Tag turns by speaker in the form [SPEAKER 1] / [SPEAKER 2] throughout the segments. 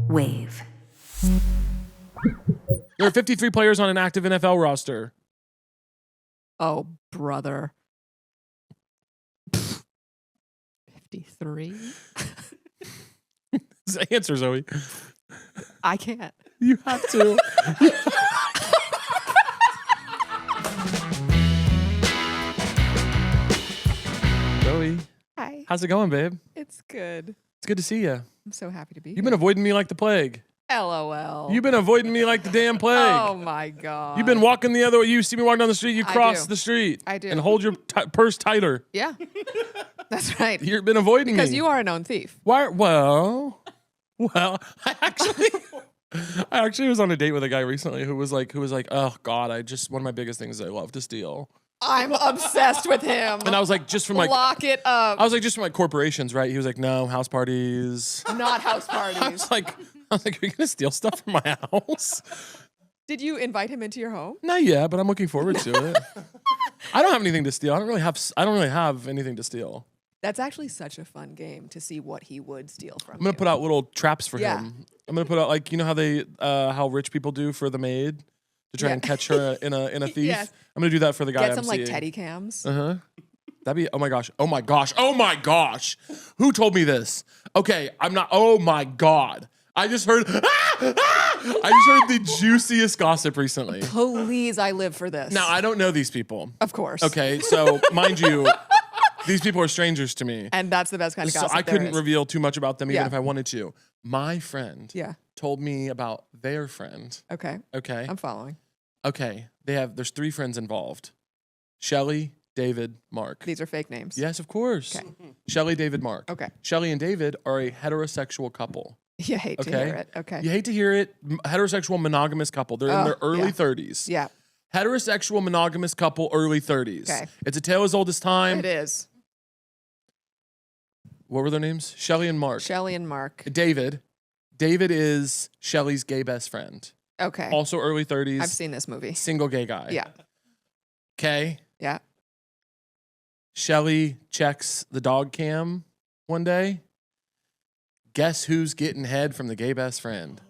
[SPEAKER 1] Wave.
[SPEAKER 2] There are 53 players on an active NFL roster.
[SPEAKER 3] Oh, brother. 53?
[SPEAKER 2] Answer, Zoe.
[SPEAKER 3] I can't.
[SPEAKER 2] You have to. Zoe,
[SPEAKER 3] Hi.
[SPEAKER 2] how's it going, babe?
[SPEAKER 3] It's good.
[SPEAKER 2] It's good to see you.
[SPEAKER 3] I'm so happy to be
[SPEAKER 2] You've been avoiding me like the plague.
[SPEAKER 3] LOL.
[SPEAKER 2] You've been avoiding me like the damn plague.
[SPEAKER 3] Oh, my God.
[SPEAKER 2] You've been walking the other way. You see me walking down the street, you
[SPEAKER 3] I
[SPEAKER 2] cross
[SPEAKER 3] do.
[SPEAKER 2] the street.
[SPEAKER 3] I do.
[SPEAKER 2] And hold your purse tighter.
[SPEAKER 3] Yeah. That's right.
[SPEAKER 2] You've been avoiding me.
[SPEAKER 3] Because you are a known thief.
[SPEAKER 2] Why? Well, I actually was on a date with a guy recently who was like, oh God, one of my biggest things is I love to steal.
[SPEAKER 3] I'm obsessed with him.
[SPEAKER 2] And I was like, just from like,
[SPEAKER 3] Lock it up.
[SPEAKER 2] I was like, just from like corporations, right? He was like, no, house parties.
[SPEAKER 3] Not house
[SPEAKER 2] I
[SPEAKER 3] parties.
[SPEAKER 2] was like, you're gonna steal stuff from my house?
[SPEAKER 3] Did you invite him into your home?
[SPEAKER 2] Not yet, but I'm looking forward to it. I don't have anything to steal. I don't really have anything to steal.
[SPEAKER 3] That's actually such a fun game to see what he would steal from
[SPEAKER 2] I'm gonna put out little traps for
[SPEAKER 3] Yeah.
[SPEAKER 2] him. I'm gonna put out like, you know how how rich people do for the maid to try and catch her in a thief.
[SPEAKER 3] Yes.
[SPEAKER 2] I'm gonna do that for the guy.
[SPEAKER 3] Get
[SPEAKER 2] I'm
[SPEAKER 3] some like
[SPEAKER 2] seeing.
[SPEAKER 3] teddy cams.
[SPEAKER 2] That'd be, oh my gosh. Who told me this? Okay, oh my God. I just heard the juiciest gossip recently.
[SPEAKER 3] Please, I live for this.
[SPEAKER 2] Now, I don't know these people.
[SPEAKER 3] Of course.
[SPEAKER 2] Okay, so mind you, these people are strangers to me.
[SPEAKER 3] And that's the best kind of
[SPEAKER 2] So
[SPEAKER 3] gossip
[SPEAKER 2] I
[SPEAKER 3] there
[SPEAKER 2] couldn't
[SPEAKER 3] is.
[SPEAKER 2] reveal too much about them even
[SPEAKER 3] Yeah.
[SPEAKER 2] if I wanted to. My friend
[SPEAKER 3] Yeah.
[SPEAKER 2] told me about their friend.
[SPEAKER 3] Okay.
[SPEAKER 2] Okay.
[SPEAKER 3] I'm following.
[SPEAKER 2] Okay. There's 3 friends involved. Shelly, David, Mark.
[SPEAKER 3] These are fake names.
[SPEAKER 2] Yes, of course.
[SPEAKER 3] Okay.
[SPEAKER 2] Shelly, David, Mark.
[SPEAKER 3] Okay.
[SPEAKER 2] Shelly and David are a heterosexual couple.
[SPEAKER 3] You hate to
[SPEAKER 2] Okay.
[SPEAKER 3] hear it. Okay.
[SPEAKER 2] You hate to hear it. Heterosexual monogamous couple. They're in their early
[SPEAKER 3] yeah.
[SPEAKER 2] 30s.
[SPEAKER 3] Yeah,
[SPEAKER 2] Heterosexual monogamous couple, early 30s.
[SPEAKER 3] Okay.
[SPEAKER 2] It's a tale as old as time.
[SPEAKER 3] it is.
[SPEAKER 2] What were their names? Shelly and Mark.
[SPEAKER 3] Shelly and Mark.
[SPEAKER 2] David. David is Shelly's gay best friend.
[SPEAKER 3] Okay.
[SPEAKER 2] Also early 30s.
[SPEAKER 3] I've seen this movie.
[SPEAKER 2] Single gay guy.
[SPEAKER 3] Yeah.
[SPEAKER 2] Okay.
[SPEAKER 3] Yeah.
[SPEAKER 2] Shelly checks the dog cam one day. Guess who's getting head from the gay best friend?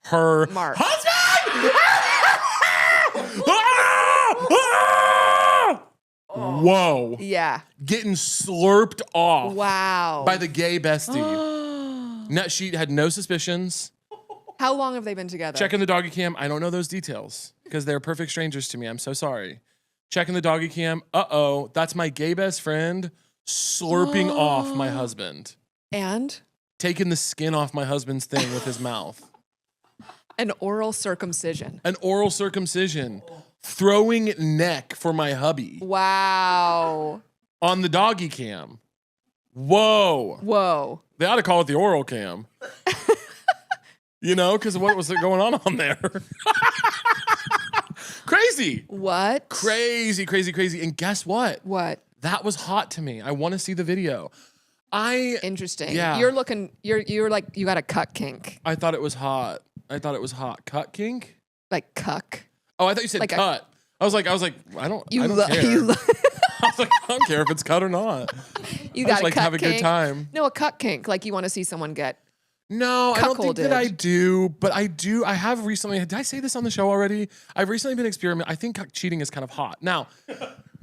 [SPEAKER 2] Her
[SPEAKER 3] Mark.
[SPEAKER 2] husband! Whoa.
[SPEAKER 3] Yeah.
[SPEAKER 2] Getting slurped off
[SPEAKER 3] Wow.
[SPEAKER 2] by the gay bestie. No, she had no suspicions.
[SPEAKER 3] How long have they been together?
[SPEAKER 2] Checking the doggy cam. I don't know those details because they're perfect strangers to me. I'm so sorry. Checking the doggy cam. Uh-oh. That's my gay best friend slurping off my husband.
[SPEAKER 3] And
[SPEAKER 2] Taking the skin off my husband's thing with his mouth.
[SPEAKER 3] an oral circumcision.
[SPEAKER 2] An oral circumcision. Throwing neck for my hubby
[SPEAKER 3] Wow.
[SPEAKER 2] on the doggy cam. Whoa.
[SPEAKER 3] Whoa.
[SPEAKER 2] They ought to call it the oral cam. You know, because what was going on there? Crazy.
[SPEAKER 3] What?
[SPEAKER 2] Crazy. And guess what?
[SPEAKER 3] What?
[SPEAKER 2] That was hot to me. I want to see the video.
[SPEAKER 3] Interesting.
[SPEAKER 2] Yeah.
[SPEAKER 3] You're looking, you're like, you got a cuck kink.
[SPEAKER 2] I thought it was hot. Cut kink?
[SPEAKER 3] Like cuck.
[SPEAKER 2] Oh, I thought you said
[SPEAKER 3] Like
[SPEAKER 2] cut. I was like, I don't care.
[SPEAKER 3] You
[SPEAKER 2] I was like, I don't care if it's cut or not.
[SPEAKER 3] You
[SPEAKER 2] I
[SPEAKER 3] got
[SPEAKER 2] just
[SPEAKER 3] a
[SPEAKER 2] like to
[SPEAKER 3] cuck
[SPEAKER 2] have a good
[SPEAKER 3] kink.
[SPEAKER 2] time.
[SPEAKER 3] No, a cuck kink. Like you want to see someone get.
[SPEAKER 2] No, I don't think that
[SPEAKER 3] Cuckolded.
[SPEAKER 2] I do, but I do. I have recently. Did I say this on the show already? I've recently been experimenting. I think cheating is kind of hot. Now,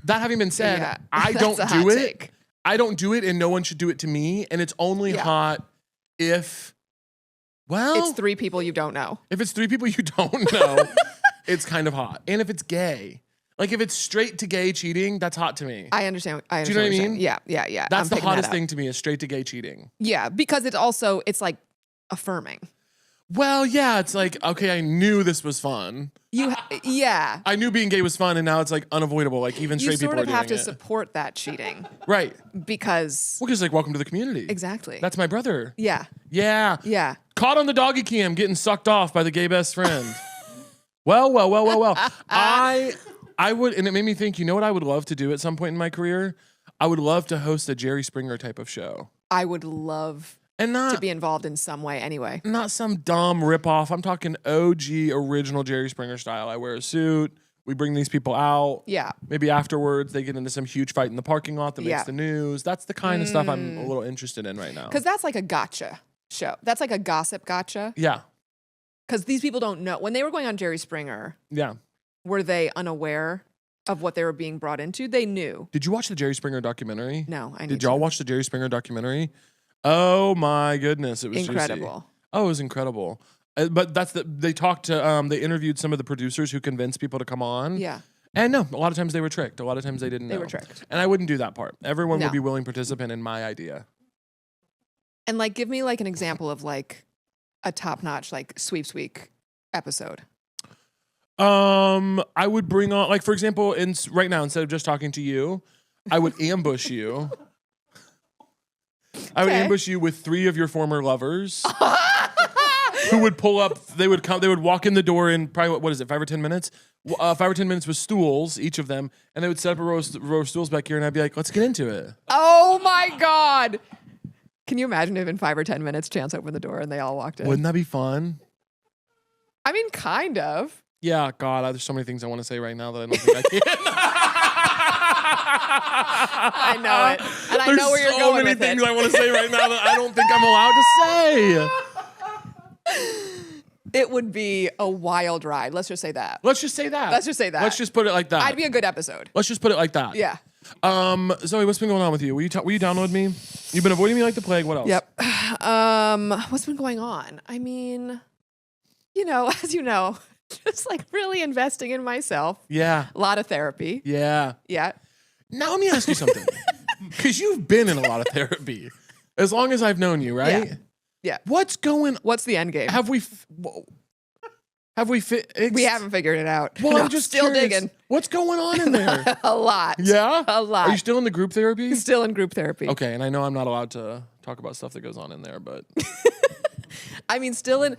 [SPEAKER 2] that having been said,
[SPEAKER 3] Yeah,
[SPEAKER 2] I
[SPEAKER 3] that's
[SPEAKER 2] don't
[SPEAKER 3] a
[SPEAKER 2] do
[SPEAKER 3] hot
[SPEAKER 2] it.
[SPEAKER 3] take.
[SPEAKER 2] I don't do it, and no one should do it to me. And it's only
[SPEAKER 3] Yeah.
[SPEAKER 2] hot if, well,
[SPEAKER 3] It's 3 people you don't know.
[SPEAKER 2] if it's 3 people you don't know, it's kind of hot. And if it's gay, like if it's straight to gay cheating, that's hot to me.
[SPEAKER 3] I understand. I
[SPEAKER 2] Do you know
[SPEAKER 3] understand
[SPEAKER 2] what I
[SPEAKER 3] you're
[SPEAKER 2] mean?
[SPEAKER 3] saying. Yeah.
[SPEAKER 2] That's
[SPEAKER 3] I'm
[SPEAKER 2] the
[SPEAKER 3] picking that
[SPEAKER 2] hottest
[SPEAKER 3] up.
[SPEAKER 2] thing to me is straight to gay cheating.
[SPEAKER 3] Yeah, because it's like affirming.
[SPEAKER 2] Well, yeah, it's like, okay, I knew this was fun.
[SPEAKER 3] Yeah.
[SPEAKER 2] I knew being gay was fun, and now it's like unavoidable. Like even
[SPEAKER 3] You
[SPEAKER 2] straight people
[SPEAKER 3] sort
[SPEAKER 2] are
[SPEAKER 3] of
[SPEAKER 2] doing
[SPEAKER 3] have to
[SPEAKER 2] it.
[SPEAKER 3] support that cheating
[SPEAKER 2] Right.
[SPEAKER 3] because
[SPEAKER 2] Well, because like, welcome to the community.
[SPEAKER 3] exactly.
[SPEAKER 2] That's my brother.
[SPEAKER 3] Yeah.
[SPEAKER 2] Yeah.
[SPEAKER 3] Yeah.
[SPEAKER 2] Caught on the doggy cam, getting sucked off by the gay best friend. Well. I would, and it made me think. You know what I would love to do at some point in my career? I would love to host a Jerry Springer type of show,
[SPEAKER 3] I would love
[SPEAKER 2] and
[SPEAKER 3] to be involved in some way anyway.
[SPEAKER 2] not some dumb ripoff. I'm talking OG original Jerry Springer style. I wear a suit. We bring these people out.
[SPEAKER 3] Yeah.
[SPEAKER 2] Maybe afterwards they get into some huge fight in the parking lot that makes
[SPEAKER 3] Yeah.
[SPEAKER 2] the news. That's the kind of stuff I'm a little interested in right now.
[SPEAKER 3] Because that's like a gotcha. show. That's like a gossip gotcha.
[SPEAKER 2] Yeah.
[SPEAKER 3] Because these people don't know. When they were going on Jerry Springer,
[SPEAKER 2] Yeah.
[SPEAKER 3] were they unaware of what they were being brought into? They knew.
[SPEAKER 2] Did you watch the Jerry Springer documentary?
[SPEAKER 3] No, I need
[SPEAKER 2] Did y'all
[SPEAKER 3] to.
[SPEAKER 2] watch the Jerry Springer documentary? Oh my goodness, it was
[SPEAKER 3] Incredible.
[SPEAKER 2] juicy. Oh, it was incredible. But they talked to they interviewed some of the producers who convinced people to come on.
[SPEAKER 3] Yeah.
[SPEAKER 2] And no, a lot of times they were tricked. A lot of times they didn't know.
[SPEAKER 3] They were tricked.
[SPEAKER 2] And I wouldn't do that part. Everyone
[SPEAKER 3] No.
[SPEAKER 2] would be willing participant in my idea.
[SPEAKER 3] And like, give me like an example of like a top-notch like sweeps week episode.
[SPEAKER 2] I would bring on, like, for example, right now, instead of just talking to you, I would ambush you. I would
[SPEAKER 3] Okay.
[SPEAKER 2] ambush you with 3 of your former lovers who would pull up. They would come. They would walk in the door in probably what is it, 5 or 10 minutes? 5 or 10 minutes with stools, each of them, and they would set up a row of stools back here, and I'd be like, "Let's get into it."
[SPEAKER 3] Oh my God. Can you imagine if in 5 or 10 minutes Chance opened the door and they all walked in?
[SPEAKER 2] Wouldn't that be fun?
[SPEAKER 3] I mean, kind of.
[SPEAKER 2] Yeah, God, there's so many things I want to say right now that I don't think I can.
[SPEAKER 3] I know it. And I know where you're going with
[SPEAKER 2] There's so many things
[SPEAKER 3] it.
[SPEAKER 2] I want to say right now that I don't think I'm allowed to say.
[SPEAKER 3] It would be a wild ride. Let's just say that.
[SPEAKER 2] Let's just say that.
[SPEAKER 3] Let's just say that.
[SPEAKER 2] Let's just put it like that.
[SPEAKER 3] I'd be a good episode.
[SPEAKER 2] Let's just put it like that.
[SPEAKER 3] Yeah.
[SPEAKER 2] Zoe, what's been going on with you? Will you download me? You've been avoiding me like the plague. What else?
[SPEAKER 3] Yep. What's been going on? I mean, as you know, just like really investing in myself.
[SPEAKER 2] Yeah.
[SPEAKER 3] A lot of therapy.
[SPEAKER 2] Yeah.
[SPEAKER 3] Yeah.
[SPEAKER 2] Now let me ask you something. Because you've been in a lot of therapy. As long as I've known you, right?
[SPEAKER 3] Yeah. Yeah.
[SPEAKER 2] What's going
[SPEAKER 3] What's the end game?
[SPEAKER 2] Have we
[SPEAKER 3] We haven't figured it out.
[SPEAKER 2] Well,
[SPEAKER 3] No,
[SPEAKER 2] I'm just
[SPEAKER 3] still
[SPEAKER 2] curious.
[SPEAKER 3] digging.
[SPEAKER 2] What's going on in there?
[SPEAKER 3] A lot.
[SPEAKER 2] Yeah?
[SPEAKER 3] A lot.
[SPEAKER 2] Are you still in the group therapy?
[SPEAKER 3] Still in group therapy.
[SPEAKER 2] Okay, and I know I'm not allowed to talk about stuff that goes on in there, but
[SPEAKER 3] I mean, still in.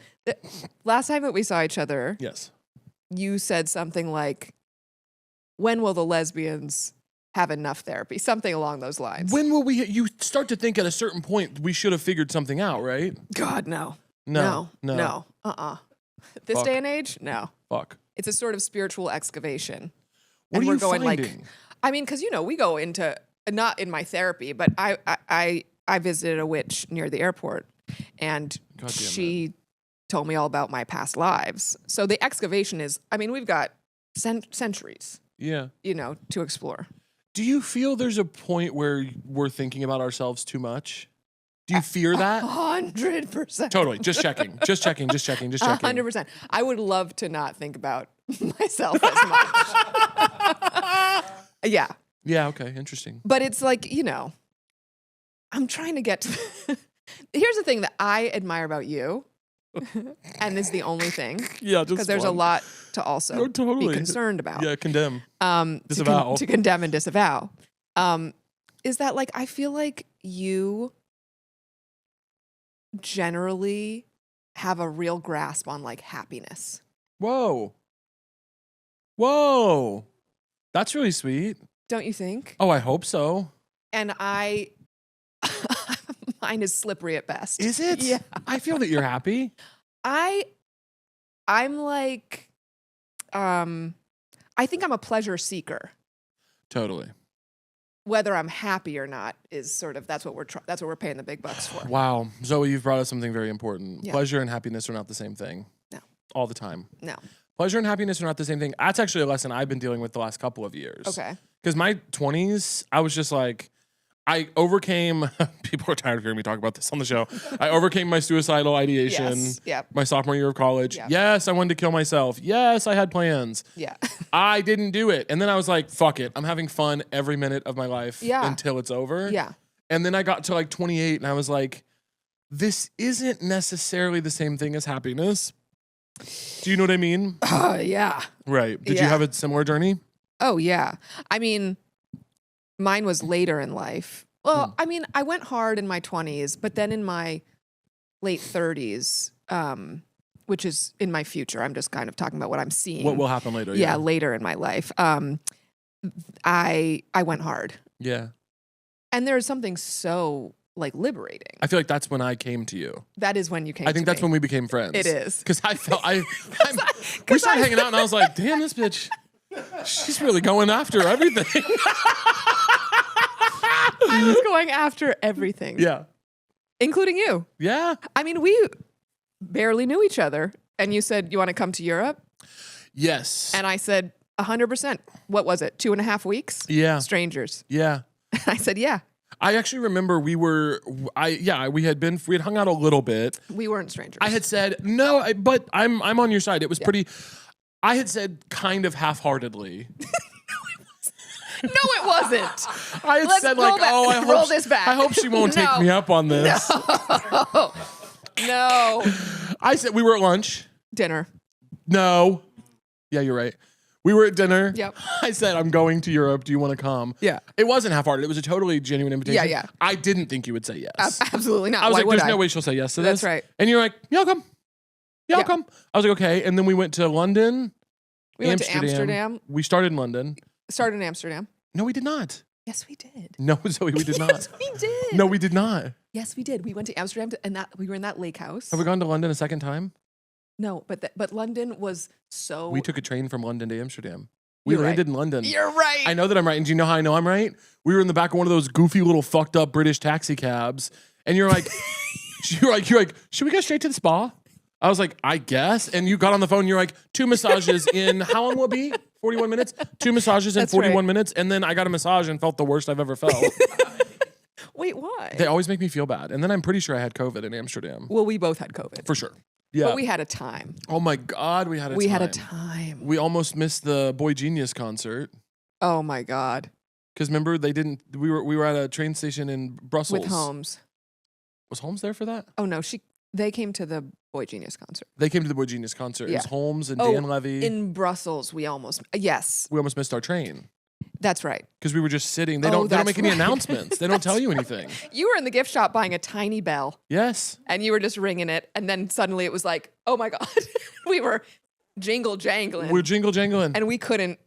[SPEAKER 3] Last time that we saw each other,
[SPEAKER 2] yes.
[SPEAKER 3] you said something like, "When will the lesbians have enough therapy?" Something along those lines.
[SPEAKER 2] When will we? You start to think at a certain point we should have figured something out, right?
[SPEAKER 3] God, no.
[SPEAKER 2] No.
[SPEAKER 3] This
[SPEAKER 2] Fuck.
[SPEAKER 3] day and age, no.
[SPEAKER 2] Fuck.
[SPEAKER 3] It's a sort of spiritual excavation.
[SPEAKER 2] What
[SPEAKER 3] And
[SPEAKER 2] are
[SPEAKER 3] we're
[SPEAKER 2] you
[SPEAKER 3] going
[SPEAKER 2] finding?
[SPEAKER 3] like, I mean, because we go into not in my therapy, but I visited a witch near the airport, and
[SPEAKER 2] God damn
[SPEAKER 3] she told me all about my past lives. So the excavation is, I mean, we've got centuries,
[SPEAKER 2] Yeah.
[SPEAKER 3] to explore.
[SPEAKER 2] Do you feel there's a point where we're thinking about ourselves too much? Do you fear that?
[SPEAKER 3] 100%.
[SPEAKER 2] Totally. Just checking. Just checking.
[SPEAKER 3] 100%. I would love to not think about myself as much. Yeah.
[SPEAKER 2] Yeah. Okay. Interesting.
[SPEAKER 3] But it's like, I'm trying to get to. Here's the thing that I admire about you, and this is the only thing,
[SPEAKER 2] Yeah.
[SPEAKER 3] because there's a lot to also
[SPEAKER 2] No, totally.
[SPEAKER 3] be concerned about.
[SPEAKER 2] Yeah. Condemn.
[SPEAKER 3] Disavow. To condemn and disavow. Is that like, I feel like you generally have a real grasp on like happiness.
[SPEAKER 2] Whoa. That's really sweet.
[SPEAKER 3] Don't you think?
[SPEAKER 2] Oh, I hope so.
[SPEAKER 3] And mine is slippery at best.
[SPEAKER 2] Is it?
[SPEAKER 3] Yeah.
[SPEAKER 2] I feel that you're happy.
[SPEAKER 3] I'm like, I think I'm a pleasure seeker.
[SPEAKER 2] Totally.
[SPEAKER 3] Whether I'm happy or not is sort of, that's what we're paying the big bucks for.
[SPEAKER 2] Wow. Zoe, you've brought up something very important.
[SPEAKER 3] Yeah.
[SPEAKER 2] Pleasure and happiness are not the same thing.
[SPEAKER 3] No.
[SPEAKER 2] All the time.
[SPEAKER 3] No.
[SPEAKER 2] Pleasure and happiness are not the same thing. That's actually a lesson I've been dealing with the last couple of years.
[SPEAKER 3] Okay.
[SPEAKER 2] Because my 20s, I was just like, I overcame, people are tired of hearing me talk about this on the show. I overcame my suicidal ideation
[SPEAKER 3] Yes. Yep.
[SPEAKER 2] my sophomore year of college.
[SPEAKER 3] Yep.
[SPEAKER 2] Yes, I wanted to kill myself. Yes, I had plans.
[SPEAKER 3] Yeah.
[SPEAKER 2] I didn't do it. And then I was like, fuck it. I'm having fun every minute of my life
[SPEAKER 3] Yeah.
[SPEAKER 2] until it's over.
[SPEAKER 3] Yeah.
[SPEAKER 2] And then I got to like 28 and I was like, this isn't necessarily the same thing as happiness. Do you know what I mean?
[SPEAKER 3] Yeah.
[SPEAKER 2] Right. Did you
[SPEAKER 3] Yeah.
[SPEAKER 2] have a similar journey?
[SPEAKER 3] Oh, yeah. I mean, mine was later in life. Well, I mean, I went hard in my 20s, but then in my late 30s, which is in my future, I'm just kind of talking about what I'm seeing.
[SPEAKER 2] What will happen later?
[SPEAKER 3] Yeah, later in my life. I went hard.
[SPEAKER 2] Yeah.
[SPEAKER 3] And there's something so like liberating.
[SPEAKER 2] I feel like that's when I came to you.
[SPEAKER 3] That is when you came
[SPEAKER 2] I think
[SPEAKER 3] to
[SPEAKER 2] that's
[SPEAKER 3] me.
[SPEAKER 2] when we became friends.
[SPEAKER 3] It is.
[SPEAKER 2] Because I felt, we started hanging out and I was like, damn, this bitch, she's really going after everything.
[SPEAKER 3] I was going after everything.
[SPEAKER 2] Yeah.
[SPEAKER 3] including you.
[SPEAKER 2] Yeah.
[SPEAKER 3] I mean, we barely knew each other. And you said, you want to come to Europe?
[SPEAKER 2] Yes.
[SPEAKER 3] And I said, 100%. What was it? 2.5 weeks?
[SPEAKER 2] Yeah.
[SPEAKER 3] Strangers.
[SPEAKER 2] Yeah.
[SPEAKER 3] And I said, yeah.
[SPEAKER 2] I actually remember we had hung out a little bit.
[SPEAKER 3] We weren't strangers.
[SPEAKER 2] I had said, no, but I'm on your side. It was pretty, I had said kind of half-heartedly.
[SPEAKER 3] No, it wasn't.
[SPEAKER 2] I had said like,
[SPEAKER 3] roll this back.
[SPEAKER 2] I hope she won't take me up on this.
[SPEAKER 3] No.
[SPEAKER 2] I said we were at lunch.
[SPEAKER 3] Dinner.
[SPEAKER 2] No. Yeah, you're right. We were at dinner.
[SPEAKER 3] Yep.
[SPEAKER 2] I said, I'm going to Europe. Do you want to come?
[SPEAKER 3] Yeah.
[SPEAKER 2] It wasn't half-hearted. It was a totally genuine invitation.
[SPEAKER 3] Yeah.
[SPEAKER 2] I didn't think you would say yes.
[SPEAKER 3] Absolutely not.
[SPEAKER 2] I was
[SPEAKER 3] Why
[SPEAKER 2] like,
[SPEAKER 3] would
[SPEAKER 2] there's no way she'll say yes to this.
[SPEAKER 3] That's right.
[SPEAKER 2] And you're like, yeah, I'll come. Yeah, I'll
[SPEAKER 3] Yeah.
[SPEAKER 2] come. I was like, okay. And then we went to London.
[SPEAKER 3] We went to Amsterdam.
[SPEAKER 2] We started in London.
[SPEAKER 3] Started in Amsterdam.
[SPEAKER 2] No, we did not.
[SPEAKER 3] Yes, we did.
[SPEAKER 2] No, Zoe, we did not.
[SPEAKER 3] Yes, we did.
[SPEAKER 2] No, we did not.
[SPEAKER 3] Yes, we did. We went to Amsterdam and we were in that lake house.
[SPEAKER 2] Have we gone to London a second time?
[SPEAKER 3] No, but London was so.
[SPEAKER 2] We took a train from London to Amsterdam. We
[SPEAKER 3] You're
[SPEAKER 2] landed in London.
[SPEAKER 3] You're right.
[SPEAKER 2] I know that I'm right. And do you know how I know I'm right? We were in the back of one of those goofy little fucked up British taxi cabs. And you're like, you're like, should we go straight to the spa? I was like, I guess. And you got on the phone. You're like, 2 massages in how long will it be? 41 minutes? 2 massages in
[SPEAKER 3] That's
[SPEAKER 2] 41
[SPEAKER 3] right.
[SPEAKER 2] minutes. And then I got a massage and felt the worst I've ever felt.
[SPEAKER 3] Wait, why?
[SPEAKER 2] They always make me feel bad. And then I'm pretty sure I had COVID in Amsterdam.
[SPEAKER 3] Well, we both had COVID.
[SPEAKER 2] For sure. Yeah.
[SPEAKER 3] But we had a time.
[SPEAKER 2] Oh my God, we had a time.
[SPEAKER 3] We had a time.
[SPEAKER 2] We almost missed the Boy Genius concert.
[SPEAKER 3] Oh my God.
[SPEAKER 2] Because remember, we were at a train station in Brussels.
[SPEAKER 3] With Holmes.
[SPEAKER 2] Was Holmes there for that?
[SPEAKER 3] Oh no, they came to the Boy Genius concert.
[SPEAKER 2] They came to the Boy Genius concert. It was
[SPEAKER 3] Yeah.
[SPEAKER 2] Holmes and Dan Levy.
[SPEAKER 3] In Brussels, we almost
[SPEAKER 2] missed our train.
[SPEAKER 3] That's right.
[SPEAKER 2] Because we were just sitting. They don't make any announcements. They don't tell you anything.
[SPEAKER 3] You were in the gift shop buying a tiny bell.
[SPEAKER 2] Yes.
[SPEAKER 3] And you were just ringing it. And then suddenly it was like, oh my God. We were jingle jangling.
[SPEAKER 2] We're jingle jangling.
[SPEAKER 3] And we couldn't.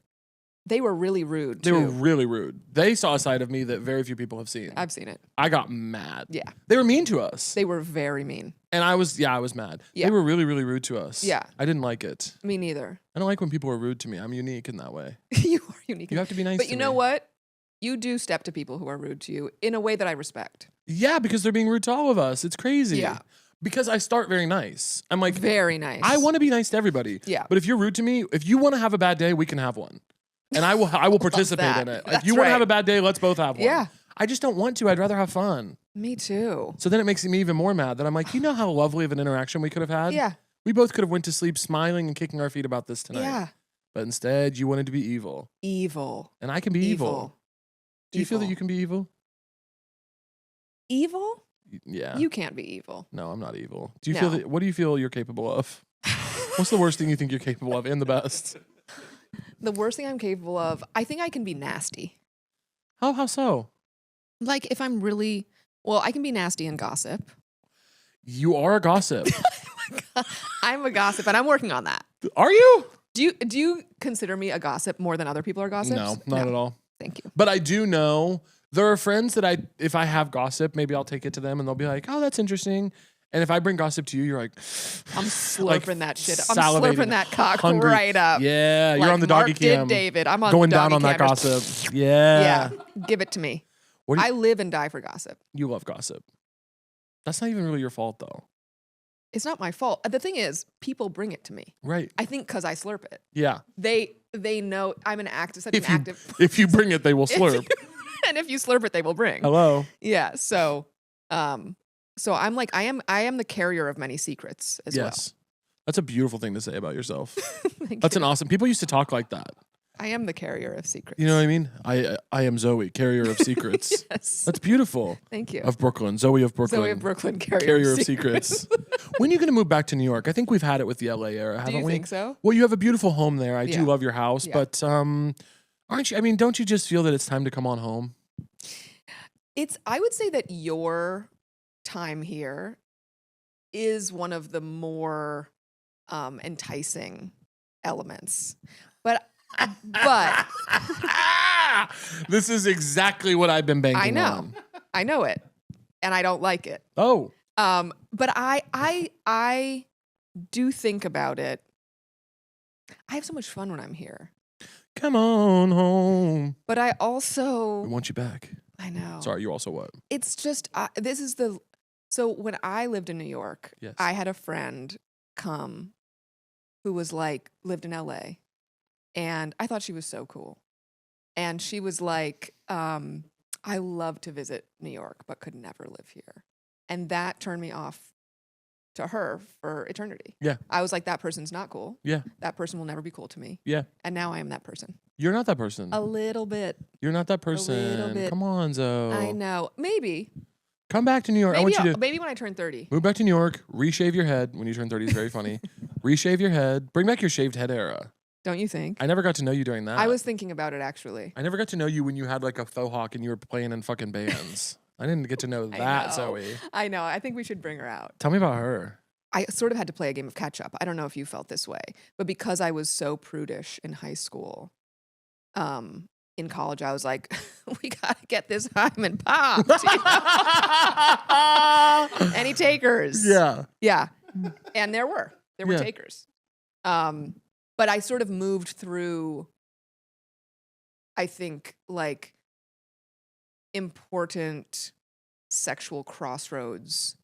[SPEAKER 3] They were really rude.
[SPEAKER 2] They were really rude. They saw a side of me that very few people have seen.
[SPEAKER 3] I've seen it.
[SPEAKER 2] I got mad.
[SPEAKER 3] Yeah.
[SPEAKER 2] They were mean to us.
[SPEAKER 3] They were very mean.
[SPEAKER 2] And I was mad.
[SPEAKER 3] Yeah.
[SPEAKER 2] They were really, really rude to us.
[SPEAKER 3] Yeah.
[SPEAKER 2] I didn't like it.
[SPEAKER 3] Me neither.
[SPEAKER 2] I don't like when people are rude to me. I'm unique in that way.
[SPEAKER 3] You are unique.
[SPEAKER 2] You have to be nice
[SPEAKER 3] But
[SPEAKER 2] to
[SPEAKER 3] you
[SPEAKER 2] me.
[SPEAKER 3] know what? You do step to people who are rude to you in a way that I respect.
[SPEAKER 2] Yeah, because they're being rude to all of us. It's crazy.
[SPEAKER 3] Yeah.
[SPEAKER 2] Because I start very nice. I'm like,
[SPEAKER 3] Very nice.
[SPEAKER 2] I want to be nice to everybody.
[SPEAKER 3] Yeah.
[SPEAKER 2] But if you're rude to me, if you want to have a bad day, we can have one. And I will participate
[SPEAKER 3] that.
[SPEAKER 2] in it. If
[SPEAKER 3] That's
[SPEAKER 2] you want to
[SPEAKER 3] right.
[SPEAKER 2] have a bad day, let's both have one.
[SPEAKER 3] Yeah.
[SPEAKER 2] I just don't want to. I'd rather have fun.
[SPEAKER 3] Me too.
[SPEAKER 2] So then it makes me even more mad that I'm like, you know how lovely of an interaction we could have had?
[SPEAKER 3] Yeah.
[SPEAKER 2] We both could have went to sleep smiling and kicking our feet about this tonight.
[SPEAKER 3] Yeah.
[SPEAKER 2] But instead, you wanted to be evil.
[SPEAKER 3] Evil.
[SPEAKER 2] And I can be evil. Do you feel that you can be evil?
[SPEAKER 3] Evil?
[SPEAKER 2] Yeah.
[SPEAKER 3] You can't be evil.
[SPEAKER 2] No, I'm not evil. Do you feel that? What do you feel you're capable of? What's the worst thing you think you're capable of and the best?
[SPEAKER 3] The worst thing I'm capable of, I think I can be nasty.
[SPEAKER 2] How so?
[SPEAKER 3] Like if I'm really, well, I can be nasty and gossip.
[SPEAKER 2] You are a gossip.
[SPEAKER 3] I'm a gossip and I'm working on that.
[SPEAKER 2] Are you?
[SPEAKER 3] Do you consider me a gossip more than other people are gossips?
[SPEAKER 2] No, not at all.
[SPEAKER 3] Thank you.
[SPEAKER 2] But I do know there are friends that if I have gossip, maybe I'll take it to them and they'll be like, oh, that's interesting. And if I bring gossip to you, you're like,
[SPEAKER 3] I'm slurping that shit. I'm
[SPEAKER 2] salivating,
[SPEAKER 3] slurping that cock
[SPEAKER 2] hungry.
[SPEAKER 3] right up.
[SPEAKER 2] Yeah, you're
[SPEAKER 3] Like
[SPEAKER 2] on the doggy
[SPEAKER 3] Mark did
[SPEAKER 2] cam.
[SPEAKER 3] David. I'm on
[SPEAKER 2] going
[SPEAKER 3] the doggy
[SPEAKER 2] down on that
[SPEAKER 3] cam.
[SPEAKER 2] gossip. Yeah.
[SPEAKER 3] Yeah, give it to me.
[SPEAKER 2] What do you-
[SPEAKER 3] I live and die for gossip.
[SPEAKER 2] You love gossip. That's not even really your fault, though.
[SPEAKER 3] It's not my fault. The thing is, people bring it to me.
[SPEAKER 2] Right.
[SPEAKER 3] I think because I slurp it.
[SPEAKER 2] Yeah.
[SPEAKER 3] They know I'm an active, such an active.
[SPEAKER 2] If you bring it, they will slurp.
[SPEAKER 3] And if you slurp it, they will bring.
[SPEAKER 2] Hello.
[SPEAKER 3] Yeah. So I'm like, I am the carrier of many secrets as well.
[SPEAKER 2] Yes. That's a beautiful thing to say about yourself.
[SPEAKER 3] Thank
[SPEAKER 2] That's
[SPEAKER 3] you.
[SPEAKER 2] an awesome. People used to talk like that.
[SPEAKER 3] I am the carrier of secrets.
[SPEAKER 2] You know what I mean? I am Zoe, carrier of secrets.
[SPEAKER 3] Yes.
[SPEAKER 2] That's beautiful.
[SPEAKER 3] Thank you.
[SPEAKER 2] Of Brooklyn. Zoe of Brooklyn.
[SPEAKER 3] Zoe of Brooklyn, carrier,
[SPEAKER 2] Carrier
[SPEAKER 3] of
[SPEAKER 2] of secrets. When are you going to move back to New York? I think we've had it with the LA era, haven't
[SPEAKER 3] Do you
[SPEAKER 2] we?
[SPEAKER 3] think so?
[SPEAKER 2] Well, you have a beautiful home there. I
[SPEAKER 3] Yeah.
[SPEAKER 2] do love your house,
[SPEAKER 3] Yeah.
[SPEAKER 2] but aren't you? I mean, don't you just feel that it's time to come on home?
[SPEAKER 3] I would say that your time here is one of the more enticing elements. But
[SPEAKER 2] This is exactly what I've been banking
[SPEAKER 3] I know.
[SPEAKER 2] on.
[SPEAKER 3] I know it. And I don't like it.
[SPEAKER 2] Oh.
[SPEAKER 3] But I do think about it. I have so much fun when I'm here.
[SPEAKER 2] Come on home.
[SPEAKER 3] But I
[SPEAKER 2] We
[SPEAKER 3] also
[SPEAKER 2] want you back.
[SPEAKER 3] I know.
[SPEAKER 2] Sorry, you also what?
[SPEAKER 3] It's just So when I lived in New York,
[SPEAKER 2] Yes.
[SPEAKER 3] I had a friend come who was like, lived in LA. And I thought she was so cool. And she was like, I love to visit New York, but could never live here. And that turned me off to her for eternity.
[SPEAKER 2] Yeah.
[SPEAKER 3] I was like, that person's not cool.
[SPEAKER 2] Yeah.
[SPEAKER 3] That person will never be cool to me.
[SPEAKER 2] Yeah.
[SPEAKER 3] And now I am that person.
[SPEAKER 2] You're not that person.
[SPEAKER 3] A little bit.
[SPEAKER 2] You're not that person.
[SPEAKER 3] little bit.
[SPEAKER 2] Come on, Zoe.
[SPEAKER 3] I know. Maybe.
[SPEAKER 2] Come back to New York. I want you to
[SPEAKER 3] Maybe when I turn 30.
[SPEAKER 2] move back to New York, reshave your head when you turn 30 is very funny. Reshave your head. Bring back your shaved head era.
[SPEAKER 3] Don't you think?
[SPEAKER 2] I never got to know you during that.
[SPEAKER 3] I was thinking about it, actually.
[SPEAKER 2] I never got to know you when you had like a faux hawk and you were playing in fucking bands. I didn't get to know that,
[SPEAKER 3] know.
[SPEAKER 2] Zoe.
[SPEAKER 3] I know. I think we should bring her out.
[SPEAKER 2] Tell me about her.
[SPEAKER 3] I sort of had to play a game of catch up. I don't know if you felt this way, but because I was so prudish in high school, in college, I was like, we got to get this hymen popped. You know? Any takers?
[SPEAKER 2] Yeah.
[SPEAKER 3] Yeah. And there were
[SPEAKER 2] Yeah.
[SPEAKER 3] takers. But I sort of moved through, I think, like important sexual crossroads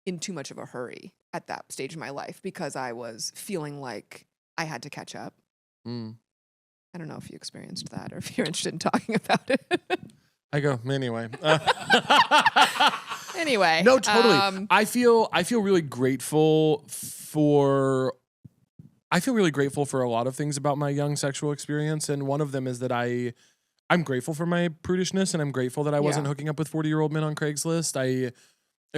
[SPEAKER 3] in too much of a hurry at that stage of my life because I was feeling like I had to catch up.
[SPEAKER 2] Mm.
[SPEAKER 3] I don't know if you experienced that or if you're interested in talking about it.
[SPEAKER 2] I go anyway.
[SPEAKER 3] Anyway.
[SPEAKER 2] No, totally. I feel really grateful for a lot of things about my young sexual experience, and one of them is that I'm grateful for my prudishness, and I'm grateful that I wasn't hooking up with 40-year-old men on Craigslist. I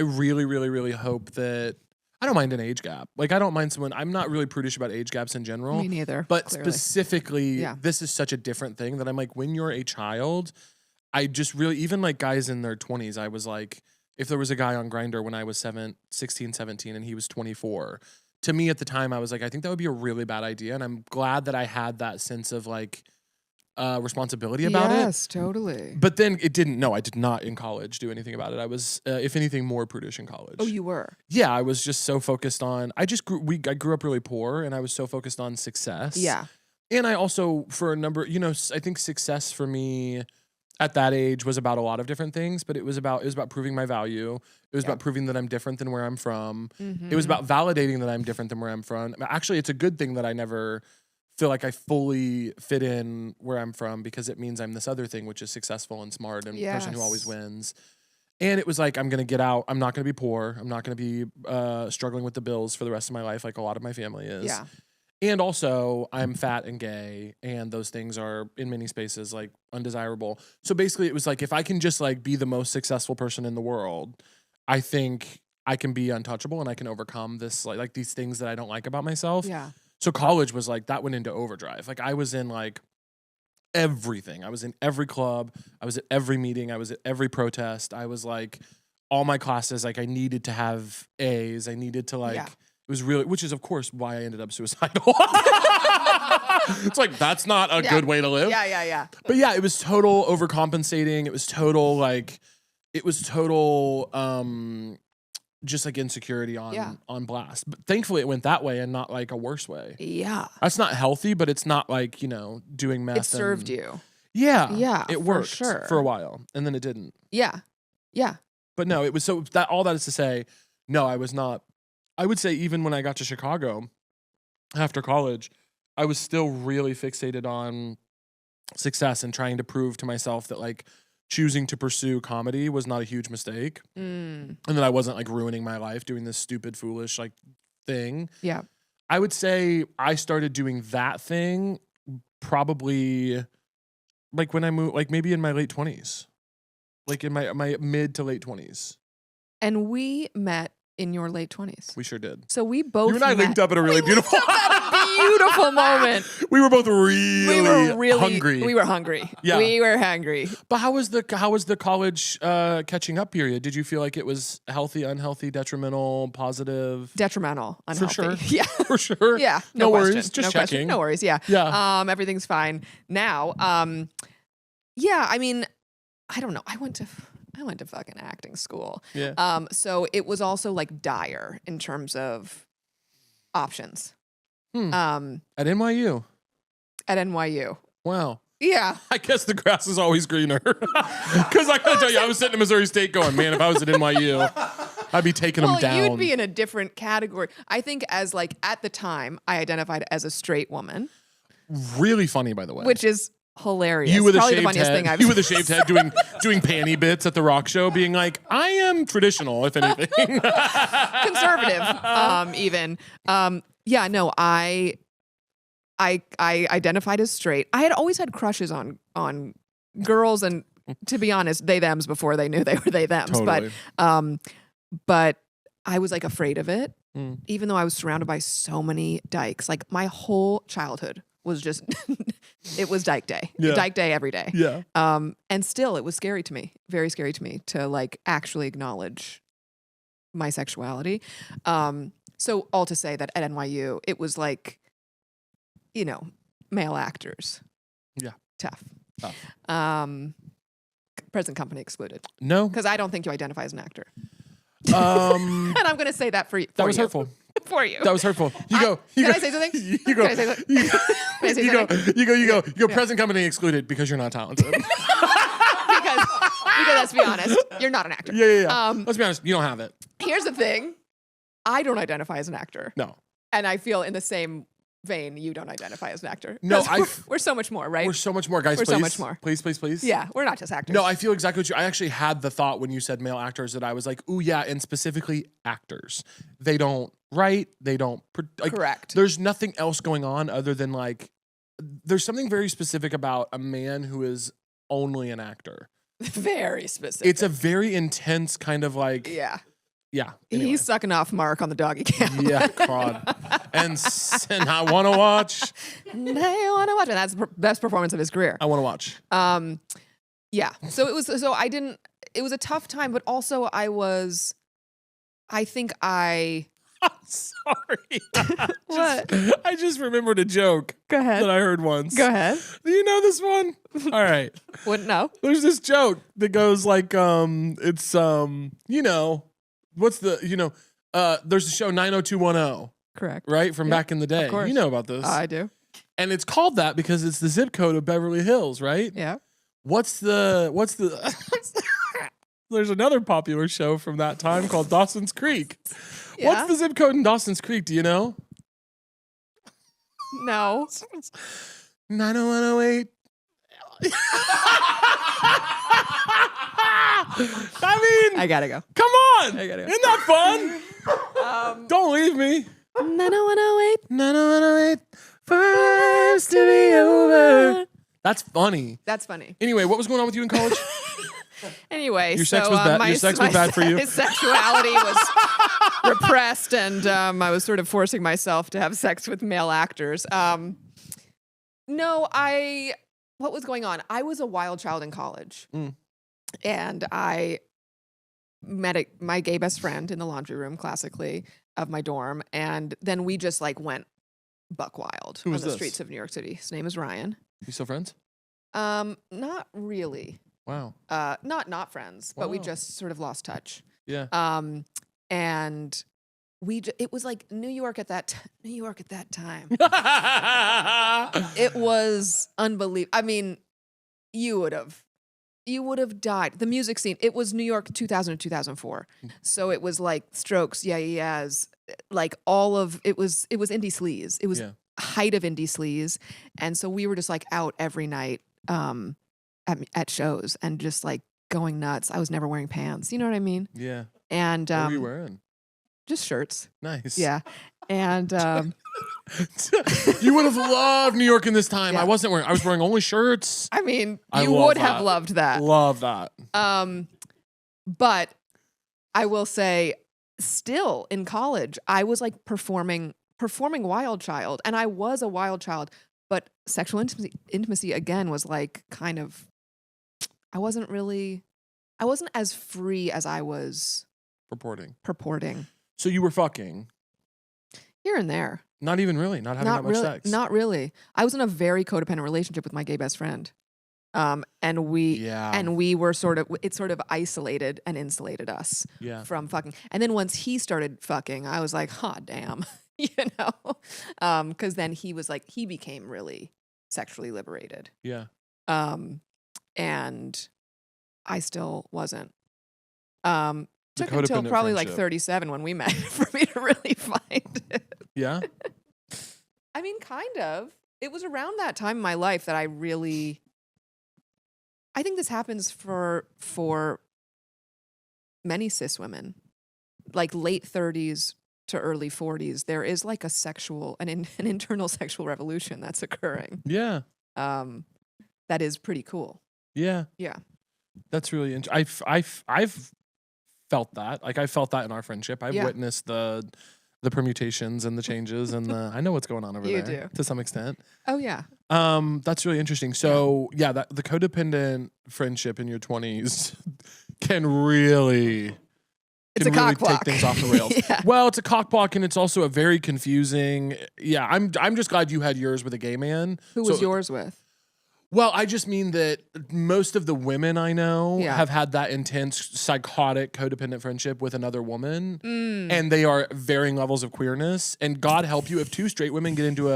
[SPEAKER 2] really, really, really hope that I don't mind an age gap. Like I don't mind someone. I'm not really prudish about age gaps in general.
[SPEAKER 3] Me neither.
[SPEAKER 2] But
[SPEAKER 3] clearly.
[SPEAKER 2] specifically, this is such a different thing that I'm like, when you're a child, I just really, even like guys in their 20s, I was like, if there was a guy on Grindr when I was 16, 17, and he was 24, to me at the time, I was like, I think that would be a really bad idea. And I'm glad that I had that sense of like responsibility about it.
[SPEAKER 3] Yes, totally.
[SPEAKER 2] But then it didn't. No, I did not in college do anything about it. I was, if anything, more prudish in college.
[SPEAKER 3] Oh, you were?
[SPEAKER 2] Yeah, I was just so focused on. I grew up really poor, and I was so focused on success.
[SPEAKER 3] Yeah.
[SPEAKER 2] And I also, for a number, I think success for me at that age was about a lot of different things, but it was about proving my value. It was about proving that I'm different than where I'm from.
[SPEAKER 3] Mm-hmm.
[SPEAKER 2] It was about validating that I'm different than where I'm from. Actually, it's a good thing that I never feel like I fully fit in where I'm from, because it means I'm this other thing, which is successful and smart and person who always wins. And it was like, I'm going to get out. I'm not going to be poor. I'm not going to be struggling with the bills for the rest of my life like a lot of my family is.
[SPEAKER 3] Yeah.
[SPEAKER 2] And also, I'm fat and gay, and those things are, in many spaces, like, undesirable. So basically, it was like, if I can just, like, be the most successful person in the world, I think I can be untouchable, and I can overcome this, like these things that I don't like about myself.
[SPEAKER 3] Yeah.
[SPEAKER 2] So college was, like, that went into overdrive. Like, I was in, like, everything. I was in every club. I was at every meeting. I was at every protest. I was, like, all my classes, like, I needed to have A's. I needed to, like... It was really, which is of course why I ended up suicidal. It's like, that's not a good way to live.
[SPEAKER 3] Yeah.
[SPEAKER 2] But yeah, it was total overcompensating. It was total just like insecurity on blast. But thankfully it went that way and not like a worse way.
[SPEAKER 3] Yeah.
[SPEAKER 2] That's not healthy, but it's not like, doing meth.
[SPEAKER 3] It served you.
[SPEAKER 2] Yeah.
[SPEAKER 3] Yeah.
[SPEAKER 2] It worked
[SPEAKER 3] sure.
[SPEAKER 2] for a while, and then it didn't.
[SPEAKER 3] Yeah. Yeah.
[SPEAKER 2] But no, it was all that is to say, no, I was not. I would say even when I got to Chicago after college, I was still really fixated on success and trying to prove to myself that like choosing to pursue comedy was not a huge mistake. And that I wasn't like ruining my life doing this stupid, foolish like thing.
[SPEAKER 3] Yeah.
[SPEAKER 2] I would say I started doing that thing probably like when I moved, like maybe in my late 20s, like in my mid to late 20s.
[SPEAKER 3] And we met in your late 20s.
[SPEAKER 2] We sure did.
[SPEAKER 3] So we both
[SPEAKER 2] You and I linked up at a really beautiful
[SPEAKER 3] beautiful moment.
[SPEAKER 2] We were both really hungry.
[SPEAKER 3] We were hungry.
[SPEAKER 2] Yeah.
[SPEAKER 3] We were hungry.
[SPEAKER 2] But how was the college catching up period? Did you feel like it was healthy, unhealthy, detrimental, positive?
[SPEAKER 3] Detrimental, unhealthy.
[SPEAKER 2] For sure.
[SPEAKER 3] Yeah.
[SPEAKER 2] For sure.
[SPEAKER 3] Yeah.
[SPEAKER 2] No
[SPEAKER 3] question.
[SPEAKER 2] worries. Just
[SPEAKER 3] no
[SPEAKER 2] checking.
[SPEAKER 3] Question. No worries. Yeah.
[SPEAKER 2] Yeah.
[SPEAKER 3] Everything's fine now. Yeah. I mean, I don't know. I went to fucking acting school.
[SPEAKER 2] Yeah.
[SPEAKER 3] So it was also like dire in terms of options.
[SPEAKER 2] At NYU.
[SPEAKER 3] At NYU.
[SPEAKER 2] Wow.
[SPEAKER 3] Yeah.
[SPEAKER 2] I guess the grass is always greener. Because I gotta tell you, I was sitting in Missouri State going, man, if I was at NYU, I'd be taking them down.
[SPEAKER 3] You'd be in a different category. I think as like at the time, I identified as a straight woman.
[SPEAKER 2] Really funny, by the way.
[SPEAKER 3] Which is hilarious.
[SPEAKER 2] You with
[SPEAKER 3] Probably
[SPEAKER 2] a
[SPEAKER 3] the
[SPEAKER 2] shaved
[SPEAKER 3] funniest
[SPEAKER 2] head.
[SPEAKER 3] thing I've
[SPEAKER 2] You with a shaved head doing panty bits at the rock show, being like, I am traditional, if anything.
[SPEAKER 3] Conservative, even. Yeah, no, I identified as straight. I had always had crushes on girls, and to be honest, they thems before they knew they were they thems.
[SPEAKER 2] Totally.
[SPEAKER 3] But I was like afraid of it, even though I was surrounded by so many dykes. Like my whole childhood was just it was dyke day.
[SPEAKER 2] Yeah.
[SPEAKER 3] Dyke day every day.
[SPEAKER 2] Yeah.
[SPEAKER 3] And still it was scary to me, very scary to me to like actually acknowledge my sexuality. So all to say that at NYU, it was like, you know, male actors.
[SPEAKER 2] Yeah.
[SPEAKER 3] Tough.
[SPEAKER 2] Tough.
[SPEAKER 3] Present company excluded.
[SPEAKER 2] No.
[SPEAKER 3] Because I don't think you identify as an actor.
[SPEAKER 2] And
[SPEAKER 3] And I'm going to say that for you.
[SPEAKER 2] that was hurtful.
[SPEAKER 3] For you.
[SPEAKER 2] That was hurtful.
[SPEAKER 3] Can I say something?
[SPEAKER 2] You go.
[SPEAKER 3] Can I say something? Can I say something?
[SPEAKER 2] You go. Present company excluded because you're not talented.
[SPEAKER 3] because let's be honest, you're not an actor.
[SPEAKER 2] Yeah. Let's be honest. You don't have it.
[SPEAKER 3] Here's the thing. I don't identify as an actor.
[SPEAKER 2] No.
[SPEAKER 3] And I feel in the same vein, you don't identify as an actor.
[SPEAKER 2] No,
[SPEAKER 3] we're so much more, right?
[SPEAKER 2] We're so much more, guys.
[SPEAKER 3] We're
[SPEAKER 2] please.
[SPEAKER 3] so much more.
[SPEAKER 2] Please.
[SPEAKER 3] Yeah, we're not just actors.
[SPEAKER 2] No, I feel exactly what you. I actually had the thought when you said male actors that I was like, ooh, yeah, and specifically actors. They don't write. They don't. Like,
[SPEAKER 3] correct.
[SPEAKER 2] There's nothing else going on other than like. There's something very specific about a man who is only an actor.
[SPEAKER 3] Very specific.
[SPEAKER 2] It's a very intense kind of like.
[SPEAKER 3] Yeah.
[SPEAKER 2] Yeah. Anyway.
[SPEAKER 3] He's sucking off Mark on the doggy cam.
[SPEAKER 2] Yeah, God. and I want to watch.
[SPEAKER 3] I want to watch it. That's the best performance of his career.
[SPEAKER 2] I want to watch.
[SPEAKER 3] Yeah. So it was. So I didn't. It was a tough time, but also I was. I think I.
[SPEAKER 2] I'm sorry.
[SPEAKER 3] What?
[SPEAKER 2] I just remembered a joke.
[SPEAKER 3] Go ahead.
[SPEAKER 2] That I heard once.
[SPEAKER 3] Go ahead.
[SPEAKER 2] Do you know this one? All right.
[SPEAKER 3] Wouldn't know.
[SPEAKER 2] There's this joke that goes like, it's you know, what's the, you know, there's the show 90210.
[SPEAKER 3] Correct.
[SPEAKER 2] Right? From back in the day.
[SPEAKER 3] Of course.
[SPEAKER 2] You know about this.
[SPEAKER 3] I do.
[SPEAKER 2] And it's called that because it's the zip code of Beverly Hills, right?
[SPEAKER 3] Yeah.
[SPEAKER 2] What's the There's another popular show from that time called Dawson's Creek.
[SPEAKER 3] Yeah.
[SPEAKER 2] What's the zip code in Dawson's Creek? Do you know?
[SPEAKER 3] No.
[SPEAKER 2] 90108. I mean,
[SPEAKER 3] I gotta go.
[SPEAKER 2] come on.
[SPEAKER 3] I gotta go.
[SPEAKER 2] Isn't that fun? Don't leave me.
[SPEAKER 3] 90108.
[SPEAKER 2] 90108. First to be over. That's funny.
[SPEAKER 3] That's funny.
[SPEAKER 2] Anyway, what was going on with you in college?
[SPEAKER 3] Anyway,
[SPEAKER 2] Your sex was bad. Your sex was bad for you.
[SPEAKER 3] My sexuality was repressed, and I was sort of forcing myself to have sex with male actors. No, what was going on? I was a wild child in college, and I met my gay best friend in the laundry room, classically, of my dorm, and then we just like went buck wild on the streets of New York City. His name is Ryan.
[SPEAKER 2] You still friends?
[SPEAKER 3] Not really.
[SPEAKER 2] Wow.
[SPEAKER 3] Not friends, but we just sort of lost touch.
[SPEAKER 2] Yeah.
[SPEAKER 3] And it was like New York at that time. It was unbelievable. I mean, you would have died. The music scene, it was New York 2000 to 2004. So it was like Strokes, Yeah Yeahs, like all of it was indie sleaze. It was height of indie sleaze. And so we were just like out every night at shows and just like going nuts. I was never wearing pants. You know what I mean?
[SPEAKER 2] Yeah.
[SPEAKER 3] And
[SPEAKER 2] what were you wearing?
[SPEAKER 3] Just shirts.
[SPEAKER 2] Nice.
[SPEAKER 3] Yeah. And
[SPEAKER 2] you would have loved New York in this time.
[SPEAKER 3] Yeah.
[SPEAKER 2] I was wearing only shirts.
[SPEAKER 3] I mean,
[SPEAKER 2] I
[SPEAKER 3] you
[SPEAKER 2] love
[SPEAKER 3] would
[SPEAKER 2] that.
[SPEAKER 3] have loved that.
[SPEAKER 2] Love that.
[SPEAKER 3] But I will say, still in college, I was like performing Wild Child, and I was a wild child. But sexual intimacy again was like kind of, I wasn't as free as I was purporting.
[SPEAKER 2] So you were fucking
[SPEAKER 3] here and there.
[SPEAKER 2] Not even really. Not having that much sex.
[SPEAKER 3] Not really. I was in a very codependent relationship with my gay best friend. And we were it sort of isolated and insulated us from fucking. And then once he started fucking, I was like, hot damn, you know? Cause then he became really sexually liberated.
[SPEAKER 2] Yeah.
[SPEAKER 3] And I still wasn't. took until
[SPEAKER 2] codependent
[SPEAKER 3] probably like
[SPEAKER 2] friendship.
[SPEAKER 3] 37 when we met for me to really find it.
[SPEAKER 2] Yeah.
[SPEAKER 3] I mean, kind of. It was around that time in my life that I think this happens for many cis women, like late 30s to early 40s. There is like an internal sexual revolution that's occurring.
[SPEAKER 2] Yeah.
[SPEAKER 3] That is pretty cool.
[SPEAKER 2] Yeah.
[SPEAKER 3] Yeah.
[SPEAKER 2] That's really interesting. I've felt that. Like I felt that in our friendship. I've witnessed the permutations and the changes and I know what's going on over
[SPEAKER 3] You
[SPEAKER 2] there
[SPEAKER 3] do.
[SPEAKER 2] to some extent.
[SPEAKER 3] Oh yeah.
[SPEAKER 2] That's really interesting. So the codependent friendship in your 20s can really
[SPEAKER 3] It's a cock block.
[SPEAKER 2] take things off the rails.
[SPEAKER 3] Yeah.
[SPEAKER 2] Well, it's a cock block and it's also a very confusing. Yeah, I'm just glad you had yours with a gay man.
[SPEAKER 3] Who was yours with?
[SPEAKER 2] Well, I just mean that most of the women I know
[SPEAKER 3] Yeah.
[SPEAKER 2] have had that intense, psychotic, codependent friendship with another woman,
[SPEAKER 3] Mm.
[SPEAKER 2] and they are varying levels of queerness. And God help you if two straight women get into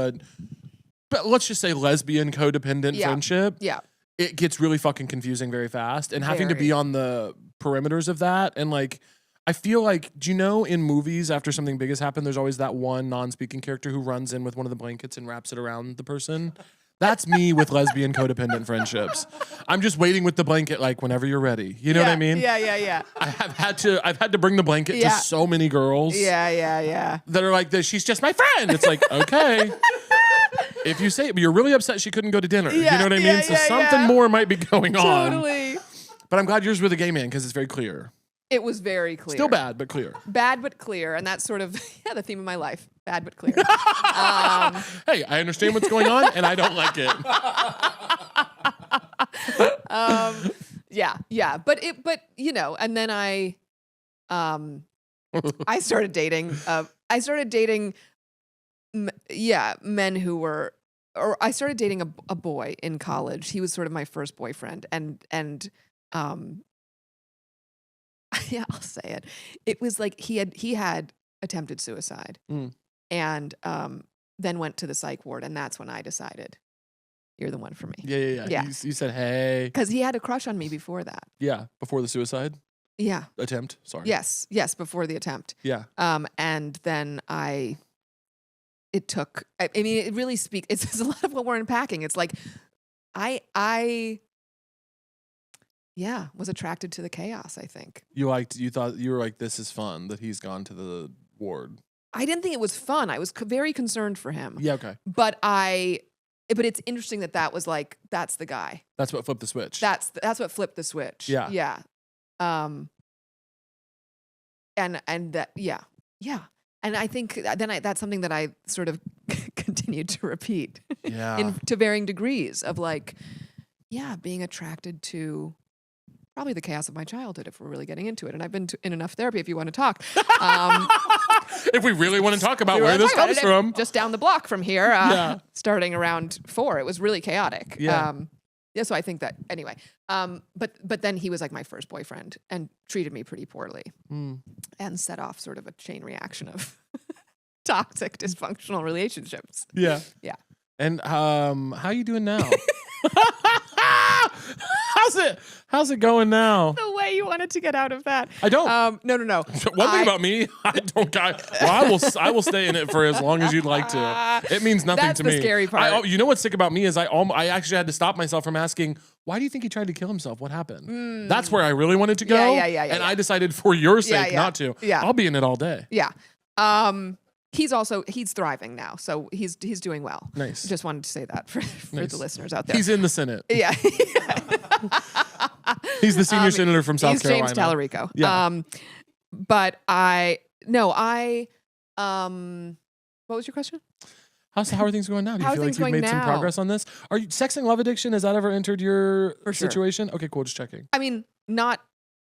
[SPEAKER 2] but let's just say lesbian codependent friendship.
[SPEAKER 3] Yeah.
[SPEAKER 2] It gets really fucking confusing very fast, and having to be on the perimeters of that, and like. I feel like, do you know in movies after something big has happened, there's always that one non-speaking character who runs in with one of the blankets and wraps it around the person? That's me with lesbian codependent friendships. I'm just waiting with the blanket like whenever you're ready. You know what I mean?
[SPEAKER 3] Yeah.
[SPEAKER 2] I've had to bring the blanket to so many girls.
[SPEAKER 3] Yeah.
[SPEAKER 2] That are like, she's just my friend. It's like, okay. If you say it, but you're really upset she couldn't go to dinner. You know what I mean? So something more might be going on.
[SPEAKER 3] Totally.
[SPEAKER 2] But I'm glad yours with a gay man because it's very clear.
[SPEAKER 3] It was very clear.
[SPEAKER 2] Still bad, but clear.
[SPEAKER 3] Bad but clear, and that's sort of the theme of my life. Bad but clear.
[SPEAKER 2] Hey, I understand what's going on, and I don't like it.
[SPEAKER 3] Yeah. But and then I started dating. Men who were, or I started dating a boy in college. He was sort of my first boyfriend, and yeah, I'll say it. It was like he had attempted suicide, and then went to the psych ward, and that's when I decided you're the one for me.
[SPEAKER 2] Yeah. You said, hey,
[SPEAKER 3] because he had a crush on me before that.
[SPEAKER 2] Yeah, before the suicide attempt. Sorry.
[SPEAKER 3] Yes, before the attempt.
[SPEAKER 2] Yeah.
[SPEAKER 3] And then it took. I mean, it really speaks. It's a lot of what we're unpacking. It's like I was attracted to the chaos, I think. You
[SPEAKER 2] thought you were like, this is fun that he's gone to the ward.
[SPEAKER 3] I didn't think it was fun. I was very concerned for him.
[SPEAKER 2] Yeah, okay.
[SPEAKER 3] But it's interesting that was like, that's the guy.
[SPEAKER 2] That's what flipped the switch.
[SPEAKER 3] That's what flipped the switch.
[SPEAKER 2] Yeah.
[SPEAKER 3] Yeah. And that, yeah. And I think that's something that I sort of continued to repeat.
[SPEAKER 2] Yeah.
[SPEAKER 3] To varying degrees of like, being attracted to probably the chaos of my childhood, if we're really getting into it. And I've been in enough therapy if you want to talk.
[SPEAKER 2] If we really want to talk about where this comes from.
[SPEAKER 3] Just down the block from here, starting around 4, it was really chaotic.
[SPEAKER 2] Yeah.
[SPEAKER 3] So I think that, anyway. But then he was like my first boyfriend and treated me pretty poorly and set off sort of a chain reaction of toxic, dysfunctional relationships.
[SPEAKER 2] Yeah.
[SPEAKER 3] Yeah.
[SPEAKER 2] And how are you doing now? How's it going now?
[SPEAKER 3] The way you wanted to get out of that.
[SPEAKER 2] I don't.
[SPEAKER 3] No.
[SPEAKER 2] One thing about me, I don't. I will stay in it for as long as you'd like to. It means nothing
[SPEAKER 3] That's
[SPEAKER 2] to me.
[SPEAKER 3] the scary part.
[SPEAKER 2] You know what's sick about me is I actually had to stop myself from asking, why do you think he tried to kill himself? What happened? That's where I really wanted to go.
[SPEAKER 3] Yeah.
[SPEAKER 2] And I decided for your sake not to.
[SPEAKER 3] Yeah.
[SPEAKER 2] I'll be in it all day.
[SPEAKER 3] Yeah. He's thriving now, so he's doing well.
[SPEAKER 2] Nice.
[SPEAKER 3] Just wanted to say that for the listeners out there.
[SPEAKER 2] He's in the Senate.
[SPEAKER 3] Yeah.
[SPEAKER 2] He's the senior senator from South Carolina.
[SPEAKER 3] He's James Tallarico.
[SPEAKER 2] Yeah.
[SPEAKER 3] But what was your question?
[SPEAKER 2] How are things going now? Do you feel like you've made some progress on this? Are you sexing love addiction? Has that ever entered your situation? Okay, cool. Just checking.
[SPEAKER 3] I mean,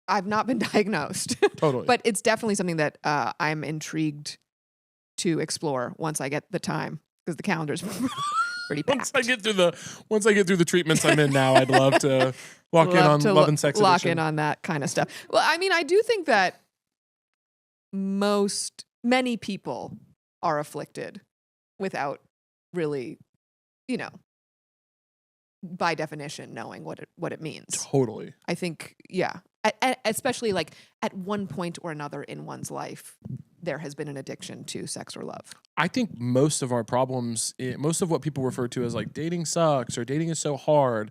[SPEAKER 3] I've not been diagnosed.
[SPEAKER 2] Totally.
[SPEAKER 3] But it's definitely something that I'm intrigued to explore once I get the time, because the calendar's pretty packed.
[SPEAKER 2] Once I get through the treatments I'm in now, I'd love to lock in on love and sex addiction.
[SPEAKER 3] Lock in on that kind of stuff. Well, I mean, I do think that many people are afflicted without really, by definition, knowing what it means.
[SPEAKER 2] Totally.
[SPEAKER 3] I think, especially like at one point or another in one's life, there has been an addiction to sex or love.
[SPEAKER 2] I think most of our problems, most of what people refer to as like dating sucks or dating is so hard,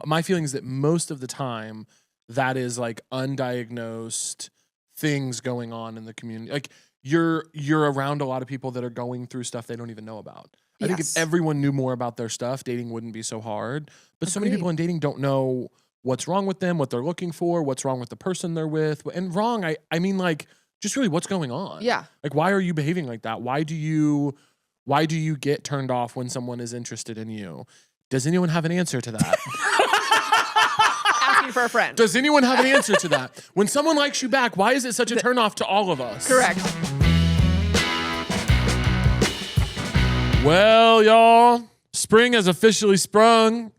[SPEAKER 2] my feeling is that most of the time that is like undiagnosed things going on in the community. Like you're around a lot of people that are going through stuff they don't even know about. I think if everyone knew more about their stuff, dating wouldn't be so hard. But so many people in dating don't know what's wrong with them, what they're looking for, what's wrong with the person they're with. And wrong, I mean like just really what's going on.
[SPEAKER 3] Yeah.
[SPEAKER 2] Like why are you behaving like that? Why do you get turned off when someone is interested in you? Does anyone have an answer to that?
[SPEAKER 3] Asking for a friend.
[SPEAKER 2] Does anyone have an answer to that? When someone likes you back, why is it such a turnoff to all of us?
[SPEAKER 3] Correct.
[SPEAKER 2] Well, y'all, spring has officially sprung.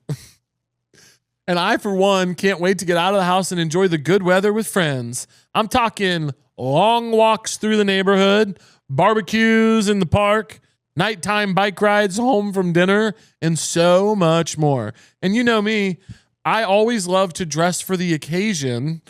[SPEAKER 2] And I, for one, can't wait to get out of the house and enjoy the good weather with friends. I'm talking long walks through the neighborhood, barbecues in the park, nighttime bike rides home from dinner, and so much more. And you know me, I always love to dress for the occasion.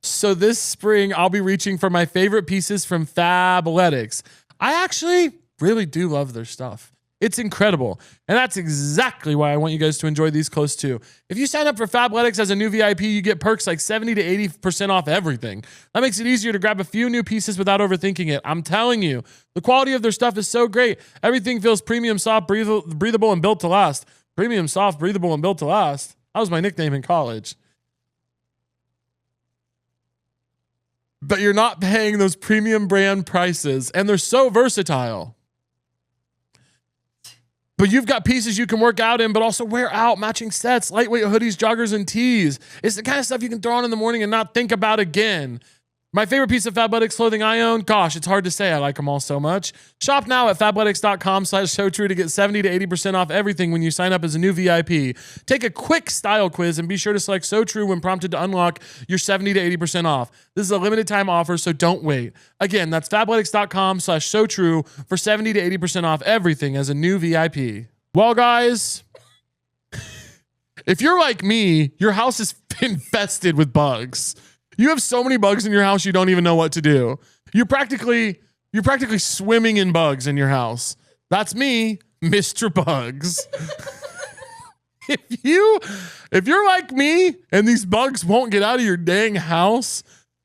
[SPEAKER 2] So this spring, I'll be reaching for my favorite pieces from Fabletics. I actually really do love their stuff. It's incredible. And that's exactly why I want you guys to enjoy these clothes too. If you sign up for Fabletics as a new VIP, you get perks like 70 to 80% off everything. That makes it easier to grab a few new pieces without overthinking it. I'm telling you, the quality of their stuff is so great. Everything feels premium, soft, breathable, and built to last. Premium, soft, breathable, and built to last. That was my nickname in college. But you're not paying those premium brand prices, and they're so versatile. But you've got pieces you can work out in, but also wear out, matching sets, lightweight hoodies, joggers, and tees. It's the kind of stuff you can throw on in the morning and not think about again. My favorite piece of Fabletics clothing I own, gosh, it's hard to say. I like them all so much. Shop now at fabletics.com/showtrue to get 70 to 80% off everything when you sign up as a new VIP. Take a quick style quiz and be sure to select So True when prompted to unlock your 70 to 80% off. This is a limited time offer, so don't wait. Again, that's fabletics.com/showtrue for 70 to 80% off everything as a new VIP. Well, guys, if you're like me, your house is infested with bugs. You have so many bugs in your house, you don't even know what to do. You're practically swimming in bugs in your house. That's me, Mr. Bugs. If you're like me and these bugs won't get out of your dang house,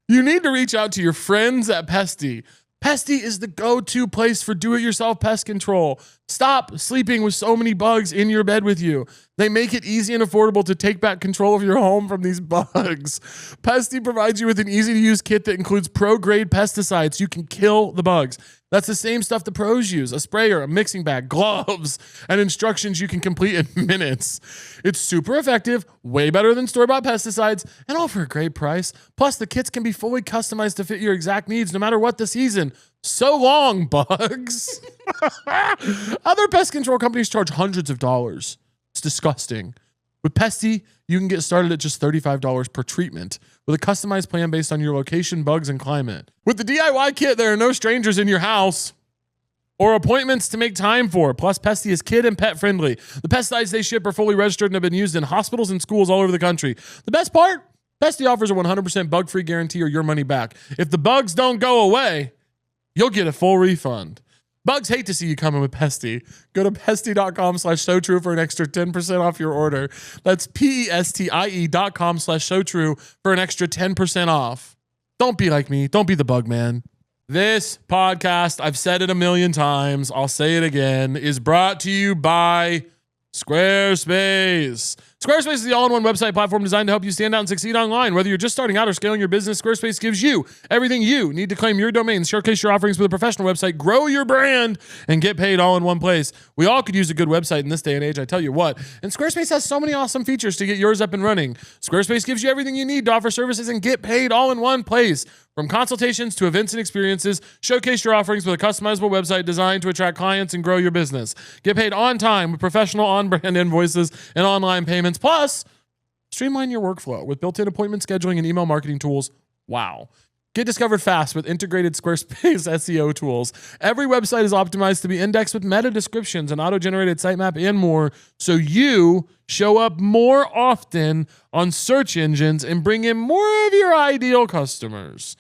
[SPEAKER 2] you need to reach out to your friends at Pesty. Pesty is the go-to place for do-it-yourself pest control. Stop sleeping with so many bugs in your bed with you. They make it easy and affordable to take back control of your home from these bugs. Pesty provides you with an easy-to-use kit that includes pro-grade pesticides. You can kill the bugs. That's the same stuff the pros use: a sprayer, a mixing bag, gloves, and instructions you can complete in minutes. It's super effective, way better than store-bought pesticides, and all for a great price. Plus, the kits can be fully customized to fit your exact needs no matter what the season. So long, bugs. Other pest control companies charge hundreds of dollars. It's disgusting. With Pesty, you can get started at just $35 per treatment with a customized plan based on your location, bugs, and climate. With the DIY kit, there are no strangers in your house or appointments to make time for. Plus, Pesty is kid and pet friendly. The pesticides they ship are fully registered and have been used in hospitals and schools all over the country. The best part? Pesty offers a 100% bug-free guarantee or your money back. If the bugs don't go away, you'll get a full refund. Bugs hate to see you coming with Pesty. Go to pesty.com/showtrue for an extra 10% off your order. That's pestie.com/showtrue for an extra 10% off. Don't be like me. Don't be the bug man. This podcast, I've said it a million times, I'll say it again, is brought to you by Squarespace. Squarespace is the all-in-one website platform designed to help you stand out and succeed online. Whether you're just starting out or scaling your business, Squarespace gives you everything you need to claim your domain, showcase your offerings with a professional website, grow your brand, and get paid all in one place. We all could use a good website in this day and age, I tell you what. And Squarespace has so many awesome features to get yours up and running. Squarespace gives you everything you need to offer services and get paid all in one place. From consultations to events and experiences, showcase your offerings with a customizable website designed to attract clients and grow your business. Get paid on time with professional on-brand invoices and online payments. Plus, streamline your workflow with built-in appointment scheduling and email marketing tools. Wow. Get discovered fast with integrated Squarespace SEO tools. Every website is optimized to be indexed with meta descriptions, an auto-generated sitemap, and more, so you show up more often on search engines and bring in more of your ideal customers.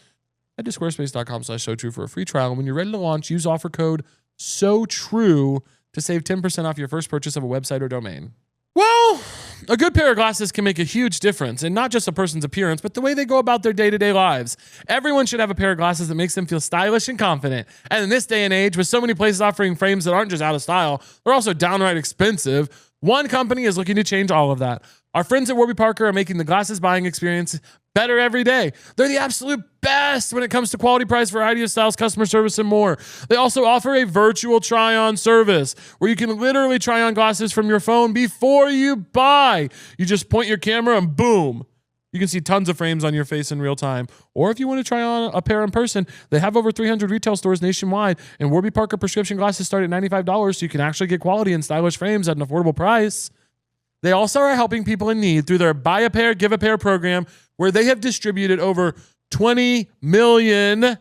[SPEAKER 2] Head to squarespace.com/SoTrue for a free trial. And when you're ready to launch, use offer code SOTRUE to save 10% off your first purchase of a website or domain. Well, a good pair of glasses can make a huge difference in not just a person's appearance, but the way they go about their day-to-day lives. Everyone should have a pair of glasses that makes them feel stylish and confident. And in this day and age, with so many places offering frames that aren't just out of style, they're also downright expensive, one company is looking to change all of that. Our friends at Warby Parker are making the glasses buying experience better every day. They're the absolute best when it comes to quality, price, variety of styles, customer service, and more. They also offer a virtual try-on service where you can literally try on glasses from your phone before you buy. You just point your camera and boom, you can see tons of frames on your face in real time. Or if you want to try on a pair in person, they have over 300 retail stores nationwide, and Warby Parker prescription glasses start at $95, so you can actually get quality and stylish frames at an affordable price. They also are helping people in need through their Buy a Pair, Give a Pair program, where they have distributed over 20 million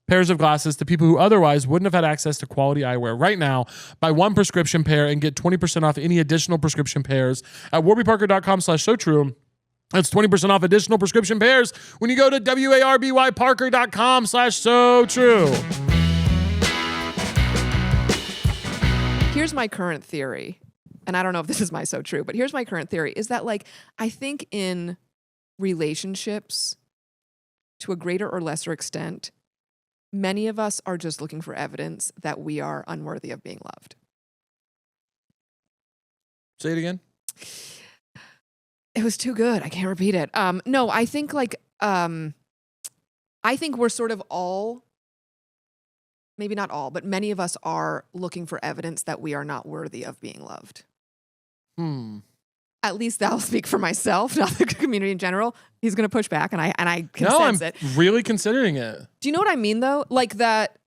[SPEAKER 2] pairs of glasses to people who otherwise wouldn't have had access to quality eyewear. Right now, buy one prescription pair and get 20% off any additional prescription pairs at warbyparker.com/SoTrue. That's 20% off additional prescription pairs when you go to warbyparker.com/SoTrue.
[SPEAKER 3] Here's my current theory. And I don't know if this is my so true, but here's my current theory is that like, I think in relationships to a greater or lesser extent, many of us are just looking for evidence that we are unworthy of being loved.
[SPEAKER 2] Say it again.
[SPEAKER 3] It was too good. I can't repeat it. No, I think I think we're sort of all, maybe not all, but many of us are looking for evidence that we are not worthy of being loved. At least that'll speak for myself, not the community in general. He's going to push back, and I can sense it.
[SPEAKER 2] I'm really considering it.
[SPEAKER 3] Do you know what I mean, though? Like that,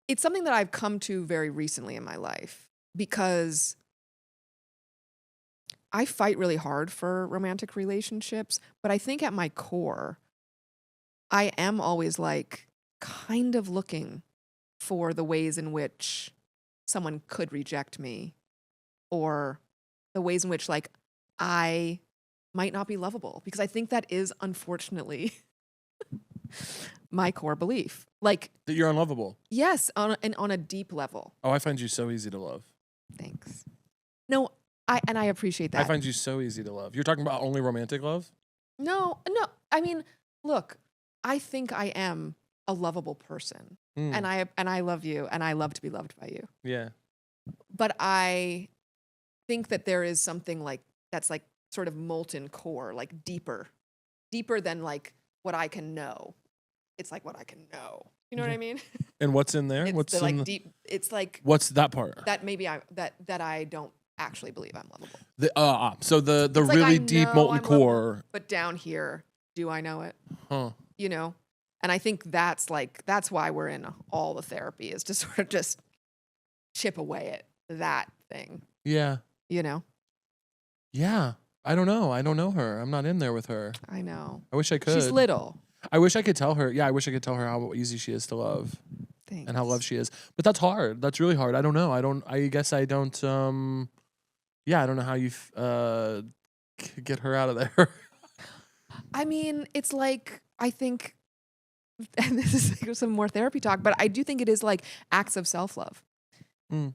[SPEAKER 3] it's something that I've come to very recently in my life because I fight really hard for romantic relationships, but I think at my core, I am always like kind of looking for the ways in which someone could reject me, or the ways in which like I might not be lovable, because I think that is unfortunately my core belief. Like
[SPEAKER 2] that you're unlovable.
[SPEAKER 3] Yes, on a deep level.
[SPEAKER 2] Oh, I find you so easy to love.
[SPEAKER 3] Thanks. No, I appreciate that.
[SPEAKER 2] I find you so easy to love. You're talking about only romantic love?
[SPEAKER 3] No. I mean, look, I think I am a lovable person, and I love you, and I love to be loved by you.
[SPEAKER 2] Yeah.
[SPEAKER 3] But I think that there is something like that's like sort of molten core, like deeper than like what I can know. It's like what I can know. You know what I mean?
[SPEAKER 2] And what's in there?
[SPEAKER 3] It's
[SPEAKER 2] What's
[SPEAKER 3] the,
[SPEAKER 2] in
[SPEAKER 3] like deep? It's like
[SPEAKER 2] what's that part?
[SPEAKER 3] that maybe that I don't actually believe I'm lovable.
[SPEAKER 2] So the
[SPEAKER 3] It's like
[SPEAKER 2] really
[SPEAKER 3] I
[SPEAKER 2] deep
[SPEAKER 3] know
[SPEAKER 2] molten
[SPEAKER 3] I'm
[SPEAKER 2] core.
[SPEAKER 3] lovable, but down here, do I know it?
[SPEAKER 2] Huh.
[SPEAKER 3] You know? And I think that's why we're in all the therapy, is to sort of just chip away at that thing.
[SPEAKER 2] Yeah.
[SPEAKER 3] You know?
[SPEAKER 2] Yeah. I don't know. I don't know her. I'm not in there with her.
[SPEAKER 3] I know.
[SPEAKER 2] I wish I could.
[SPEAKER 3] She's little.
[SPEAKER 2] I wish I could tell her. Yeah, I wish I could tell her how easy she is to love.
[SPEAKER 3] Thanks.
[SPEAKER 2] And how loved she is. But that's hard. That's really hard. I don't know. I guess I don't yeah, I don't know how you get her out of there.
[SPEAKER 3] I mean, it's like, I think, and this is like some more therapy talk, but I do think it is like acts of self-love.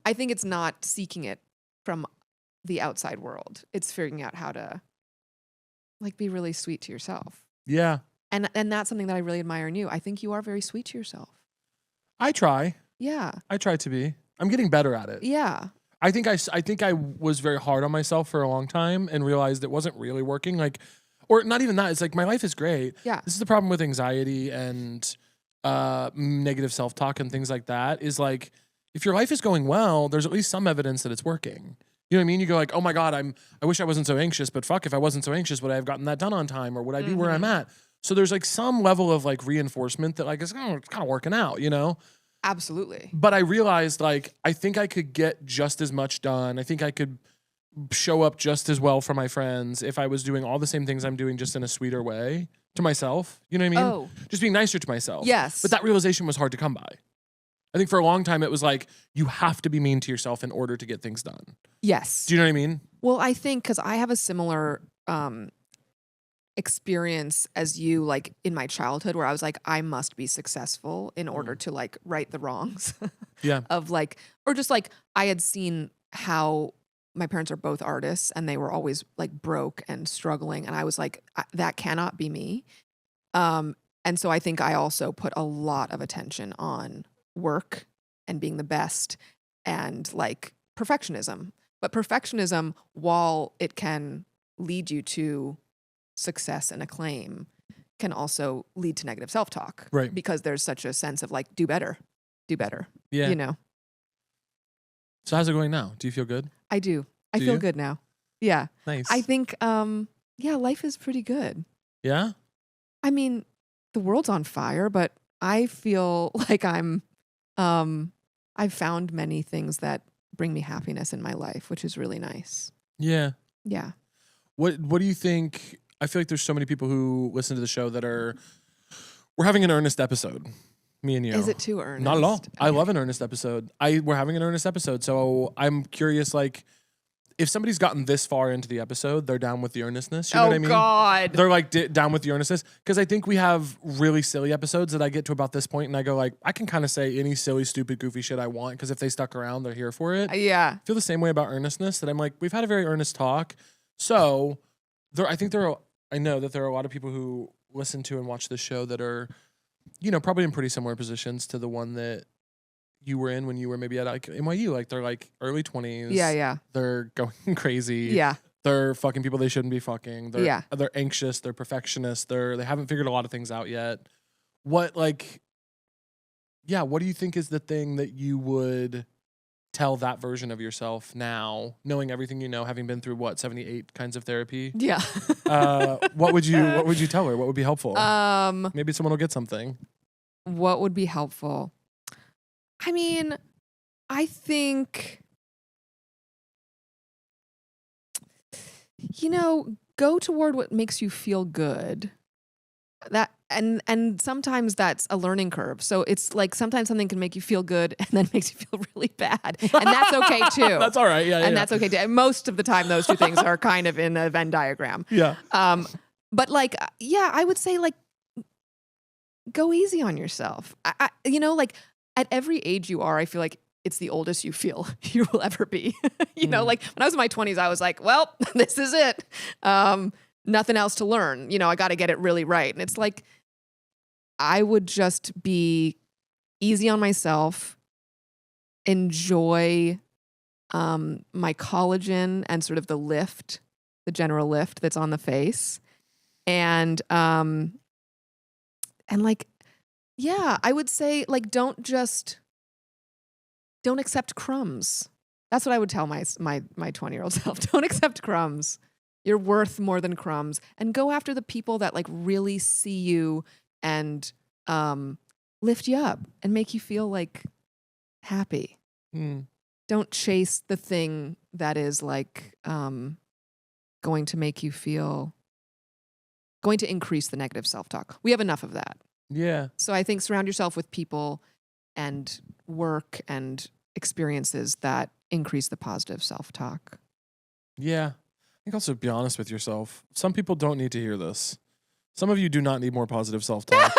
[SPEAKER 3] I think it's not seeking it from the outside world. It's figuring out how to like be really sweet to yourself.
[SPEAKER 2] Yeah.
[SPEAKER 3] And that's something that I really admire in you. I think you are very sweet to yourself.
[SPEAKER 2] I try.
[SPEAKER 3] Yeah.
[SPEAKER 2] I try to be. I'm getting better at it.
[SPEAKER 3] Yeah.
[SPEAKER 2] I think I was very hard on myself for a long time and realized it wasn't really working. Like, or not even that. It's like my life is great.
[SPEAKER 3] Yeah.
[SPEAKER 2] This is the problem with anxiety and negative self-talk and things like that. Is like, if your life is going well, there's at least some evidence that it's working. You know what I mean? You go like, oh my God, I wish I wasn't so anxious, but fuck, if I wasn't so anxious, would I have gotten that done on time, or would I be where I'm at? So there's like some level of like reinforcement that like it's kind of working out, you know?
[SPEAKER 3] Absolutely.
[SPEAKER 2] But I realized like I think I could get just as much done. I think I could show up just as well for my friends if I was doing all the same things I'm doing just in a sweeter way to myself. You know what I mean?
[SPEAKER 3] Oh.
[SPEAKER 2] Just being nicer to myself.
[SPEAKER 3] Yes.
[SPEAKER 2] But that realization was hard to come by. I think for a long time it was like, you have to be mean to yourself in order to get things done.
[SPEAKER 3] Yes.
[SPEAKER 2] Do you know what I mean?
[SPEAKER 3] Well, I think because I have a similar experience as you, like in my childhood, where I was like, I must be successful in order to like right the wrongs
[SPEAKER 2] Yeah.
[SPEAKER 3] of like, or just like I had seen how my parents are both artists and they were always like broke and struggling. And I was like, that cannot be me. And so I think I also put a lot of attention on work and being the best and like perfectionism. But perfectionism, while it can lead you to success and acclaim, can also lead to negative self-talk.
[SPEAKER 2] Right.
[SPEAKER 3] Because there's such a sense of like, do better.
[SPEAKER 2] Yeah.
[SPEAKER 3] You know?
[SPEAKER 2] So how's it going now? Do you feel good?
[SPEAKER 3] I do. I
[SPEAKER 2] Do
[SPEAKER 3] feel
[SPEAKER 2] you?
[SPEAKER 3] good now. Yeah.
[SPEAKER 2] Nice.
[SPEAKER 3] I think, yeah, life is pretty good.
[SPEAKER 2] Yeah?
[SPEAKER 3] I mean, the world's on fire, but I feel like I've found many things that bring me happiness in my life, which is really nice.
[SPEAKER 2] Yeah.
[SPEAKER 3] Yeah.
[SPEAKER 2] What do you think? I feel like there's so many people who listen to the show that we're having an earnest episode. Me and you.
[SPEAKER 3] Is it too earnest?
[SPEAKER 2] Not at all.
[SPEAKER 3] Okay.
[SPEAKER 2] I love an earnest episode. We're having an earnest episode. So I'm curious, like, if somebody's gotten this far into the episode, they're down with the earnestness. You know what I mean?
[SPEAKER 3] God.
[SPEAKER 2] They're like down with the earnestness. Because I think we have really silly episodes that I get to about this point and I go like, I can kind of say any silly, stupid, goofy shit I want. Because if they stuck around, they're here for it.
[SPEAKER 3] Yeah.
[SPEAKER 2] I feel the same way about earnestness, that I'm like, we've had a very earnest talk. So I know that there are a lot of people who listen to and watch this show that are, you know, probably in pretty similar positions to the one that you were in when you were maybe at like NYU. Like they're like early 20s.
[SPEAKER 3] Yeah.
[SPEAKER 2] They're going crazy.
[SPEAKER 3] Yeah.
[SPEAKER 2] They're fucking people they shouldn't be fucking.
[SPEAKER 3] Yeah.
[SPEAKER 2] They're anxious. They're perfectionists. They haven't figured a lot of things out yet. What do you think is the thing that you would tell that version of yourself now, knowing everything you know, having been through 78 kinds of therapy?
[SPEAKER 3] Yeah.
[SPEAKER 2] What would you tell her? What would be helpful?
[SPEAKER 3] Um,
[SPEAKER 2] Maybe someone will get something.
[SPEAKER 3] What would be helpful? I mean, I think, go toward what makes you feel good. That and sometimes that's a learning curve. So it's like sometimes something can make you feel good and then makes you feel really bad. And that's okay too.
[SPEAKER 2] That's all right. Yeah.
[SPEAKER 3] And that's okay too. And most of the time those two things are kind of in a Venn diagram.
[SPEAKER 2] Yeah.
[SPEAKER 3] But like, yeah, I would say like, go easy on yourself. Like at every age you are, I feel like it's the oldest you feel you will ever be. Like when I was in my 20s, I was like, well, this is it. Nothing else to learn. I got to get it really right. And it's like, I would just be easy on myself, enjoy my collagen and sort of the general lift that's on the face. And like, yeah, I would say like, don't accept crumbs. That's what I would tell my 20-year-old self. Don't accept crumbs. You're worth more than crumbs, and go after the people that like really see you and lift you up and make you feel like happy. Don't chase the thing that is like going to increase the negative self-talk. We have enough of that.
[SPEAKER 2] Yeah.
[SPEAKER 3] So I think surround yourself with people and work and experiences that increase the positive self-talk.
[SPEAKER 2] Yeah. I think also be honest with yourself. Some people don't need to hear this. Some of you do not need more positive self-talk.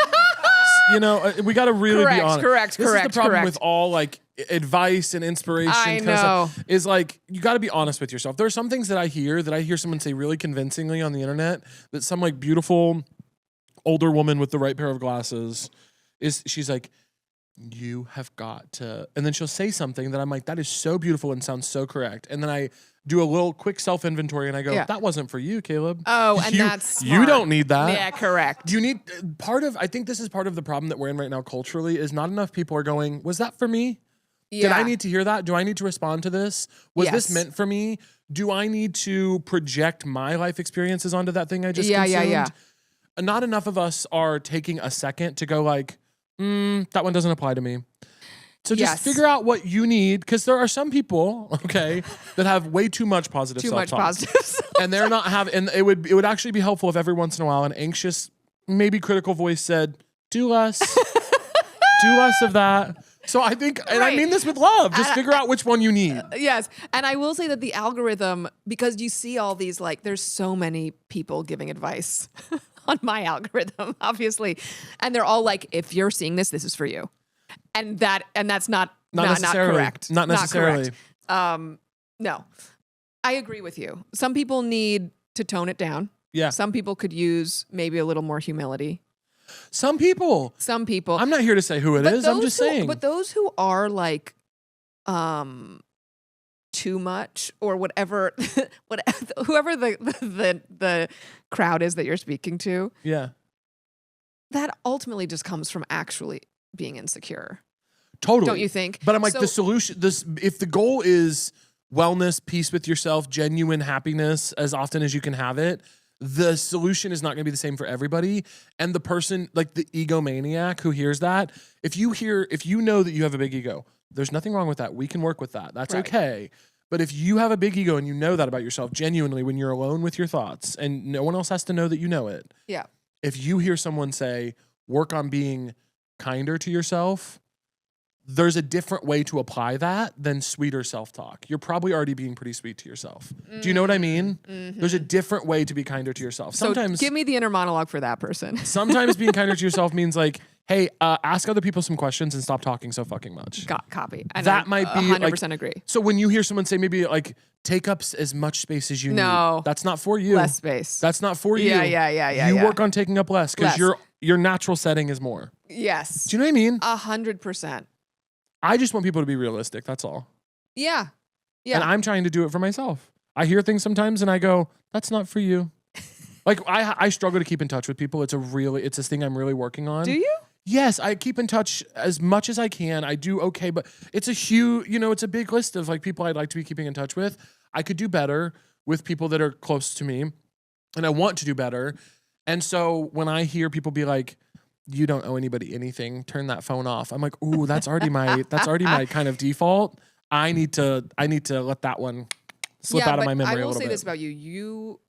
[SPEAKER 2] We got to really be honest.
[SPEAKER 3] Correct.
[SPEAKER 2] This is the problem with all like advice and inspiration.
[SPEAKER 3] I
[SPEAKER 2] kind of
[SPEAKER 3] know.
[SPEAKER 2] stuff, is like, you got to be honest with yourself. There are some things that I hear someone say really convincingly on the internet, that some like beautiful older woman with the right pair of glasses she's like, you have got to, and then she'll say something that I'm like, that is so beautiful and sounds so correct. And then I do a little quick self-inventory and I go, that wasn't for you, Caleb.
[SPEAKER 3] Oh, and that's smart.
[SPEAKER 2] You don't need that.
[SPEAKER 3] Yeah, correct.
[SPEAKER 2] You need I think this is part of the problem that we're in right now culturally, is not enough people are going, was that for me?
[SPEAKER 3] Yeah.
[SPEAKER 2] Did I need to hear that? Do I need to respond to this? Was this meant for me? Do I need to project my life experiences onto that thing I just consumed?
[SPEAKER 3] Yeah.
[SPEAKER 2] Not enough of us are taking a second to go like, that one doesn't apply to me. So just figure out what you need, because there are some people, okay, that have way too much positive self-talk.
[SPEAKER 3] Too much positive.
[SPEAKER 2] And they're not having, and it would actually be helpful if every once in a while an anxious, maybe critical voice said, do less, do less of that. So I think, and I mean this with love, just figure out which one you need.
[SPEAKER 3] Yes. And I will say that the algorithm, because you see all these, like, there's so many people giving advice on my algorithm, obviously. And they're all like, if you're seeing this, this is for you. And that's not correct.
[SPEAKER 2] Not necessarily.
[SPEAKER 3] Not correct. No, I agree with you. Some people need to tone it down.
[SPEAKER 2] Yeah.
[SPEAKER 3] Some people could use maybe a little more humility.
[SPEAKER 2] Some people. I'm not here to say who it is. I'm just saying.
[SPEAKER 3] But those who are like, too much or whatever, whoever the crowd is that you're speaking to.
[SPEAKER 2] Yeah.
[SPEAKER 3] That ultimately just comes from actually being insecure.
[SPEAKER 2] Totally.
[SPEAKER 3] Don't you think?
[SPEAKER 2] But I'm like, the solution, if the goal is wellness, peace with yourself, genuine happiness as often as you can have it, the solution is not going to be the same for everybody. And the person, like the egomaniac who hears that, if you know that you have a big ego, there's nothing wrong with that. We can work with that. That's okay. But if you have a big ego and you know that about yourself genuinely when you're alone with your thoughts and no one else has to know that you know it.
[SPEAKER 3] Yeah.
[SPEAKER 2] If you hear someone say, work on being kinder to yourself, there's a different way to apply that than sweeter self-talk. You're probably already being pretty sweet to yourself. Do you know what I mean? Mm-hmm. There's a different way to be kinder to yourself. Sometimes,
[SPEAKER 3] so give me the inner monologue for that person.
[SPEAKER 2] Sometimes being kinder to yourself means like, hey, ask other people some questions and stop talking so fucking much.
[SPEAKER 3] Copy. And
[SPEAKER 2] that might be
[SPEAKER 3] 100%
[SPEAKER 2] like,
[SPEAKER 3] agree.
[SPEAKER 2] So when you hear someone say maybe like, take up as much space as you need. That's not for you.
[SPEAKER 3] Less space.
[SPEAKER 2] That's not for you.
[SPEAKER 3] Yeah.
[SPEAKER 2] You work on taking up less because your natural setting is more.
[SPEAKER 3] Yes.
[SPEAKER 2] Do you know what I mean?
[SPEAKER 3] 100%.
[SPEAKER 2] I just want people to be realistic. That's all. Yeah. And I'm trying to do it for myself. I hear things sometimes and I go, that's not for you. Like I struggle to keep in touch with people. It's this thing I'm really working on.
[SPEAKER 3] Do you?
[SPEAKER 2] Yes, I keep in touch as much as I can. I do okay, but it's a huge, it's a big list of like people I'd like to be keeping in touch with. I could do better with people that are close to me and I want to do better. And so when I hear people be like, you don't owe anybody anything, turn that phone off. I'm like, ooh, that's already my kind of default. I need to let that one slip out of my memory a little bit.
[SPEAKER 3] I will say this about you. You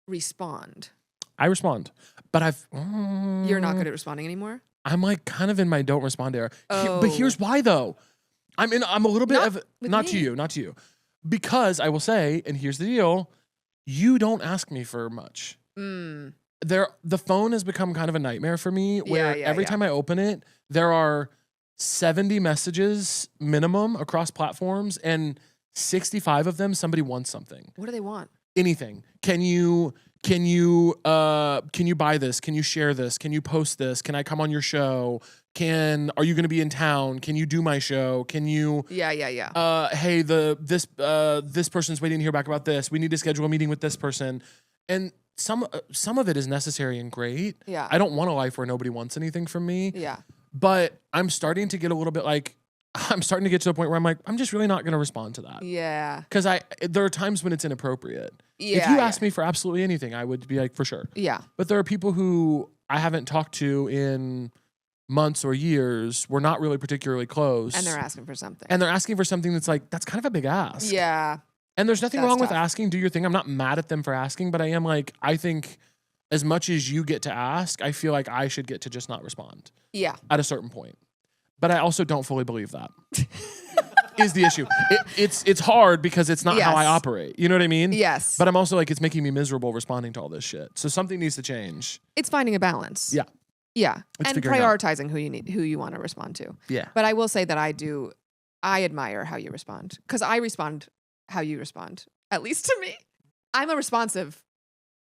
[SPEAKER 3] respond.
[SPEAKER 2] I respond. But
[SPEAKER 3] You're not good at responding anymore?
[SPEAKER 2] I'm like kind of in my don't respond era. But here's why though. I'm a little bit not to you. Because I will say, and here's the deal, you don't ask me for much. The phone has become kind of a nightmare for me where every time I open it, there are 70 messages minimum across platforms and 65 of them, somebody wants something.
[SPEAKER 3] What do they want?
[SPEAKER 2] Anything. Can you buy this? Can you share this? Can you post this? Can I come on your show? Are you going to be in town? Can you do my show? Can you?
[SPEAKER 3] Yeah.
[SPEAKER 2] Hey, this person's waiting to hear back about this. We need to schedule a meeting with this person. And some of it is necessary and great.
[SPEAKER 3] Yeah.
[SPEAKER 2] I don't want a life where nobody wants anything from me.
[SPEAKER 3] Yeah.
[SPEAKER 2] But I'm starting to get a little bit like, I'm starting to get to the point where I'm like, I'm just really not going to respond to that.
[SPEAKER 3] Yeah.
[SPEAKER 2] Because there are times when it's inappropriate. Yeah. If you ask me for absolutely anything, I would be like, for sure.
[SPEAKER 3] Yeah.
[SPEAKER 2] But there are people who I haven't talked to in months or years. We're not really particularly close.
[SPEAKER 3] And they're asking for something.
[SPEAKER 2] That's like, that's kind of a big ask.
[SPEAKER 3] Yeah.
[SPEAKER 2] And there's nothing wrong with asking, do your thing. I'm not mad at them for asking, but I am like, I think as much as you get to ask, I feel like I should get to just not respond.
[SPEAKER 3] Yeah.
[SPEAKER 2] At a certain point. But I also don't fully believe that is the issue. It's hard because it's not how I operate. You know what I mean?
[SPEAKER 3] Yes.
[SPEAKER 2] But I'm also like, it's making me miserable responding to all this shit. So something needs to change.
[SPEAKER 3] It's finding a balance.
[SPEAKER 2] Yeah.
[SPEAKER 3] Yeah. And prioritizing who you want to respond to.
[SPEAKER 2] Yeah.
[SPEAKER 3] But I will say that I admire how you respond because I respond how you respond, at least to me. I'm a responsive.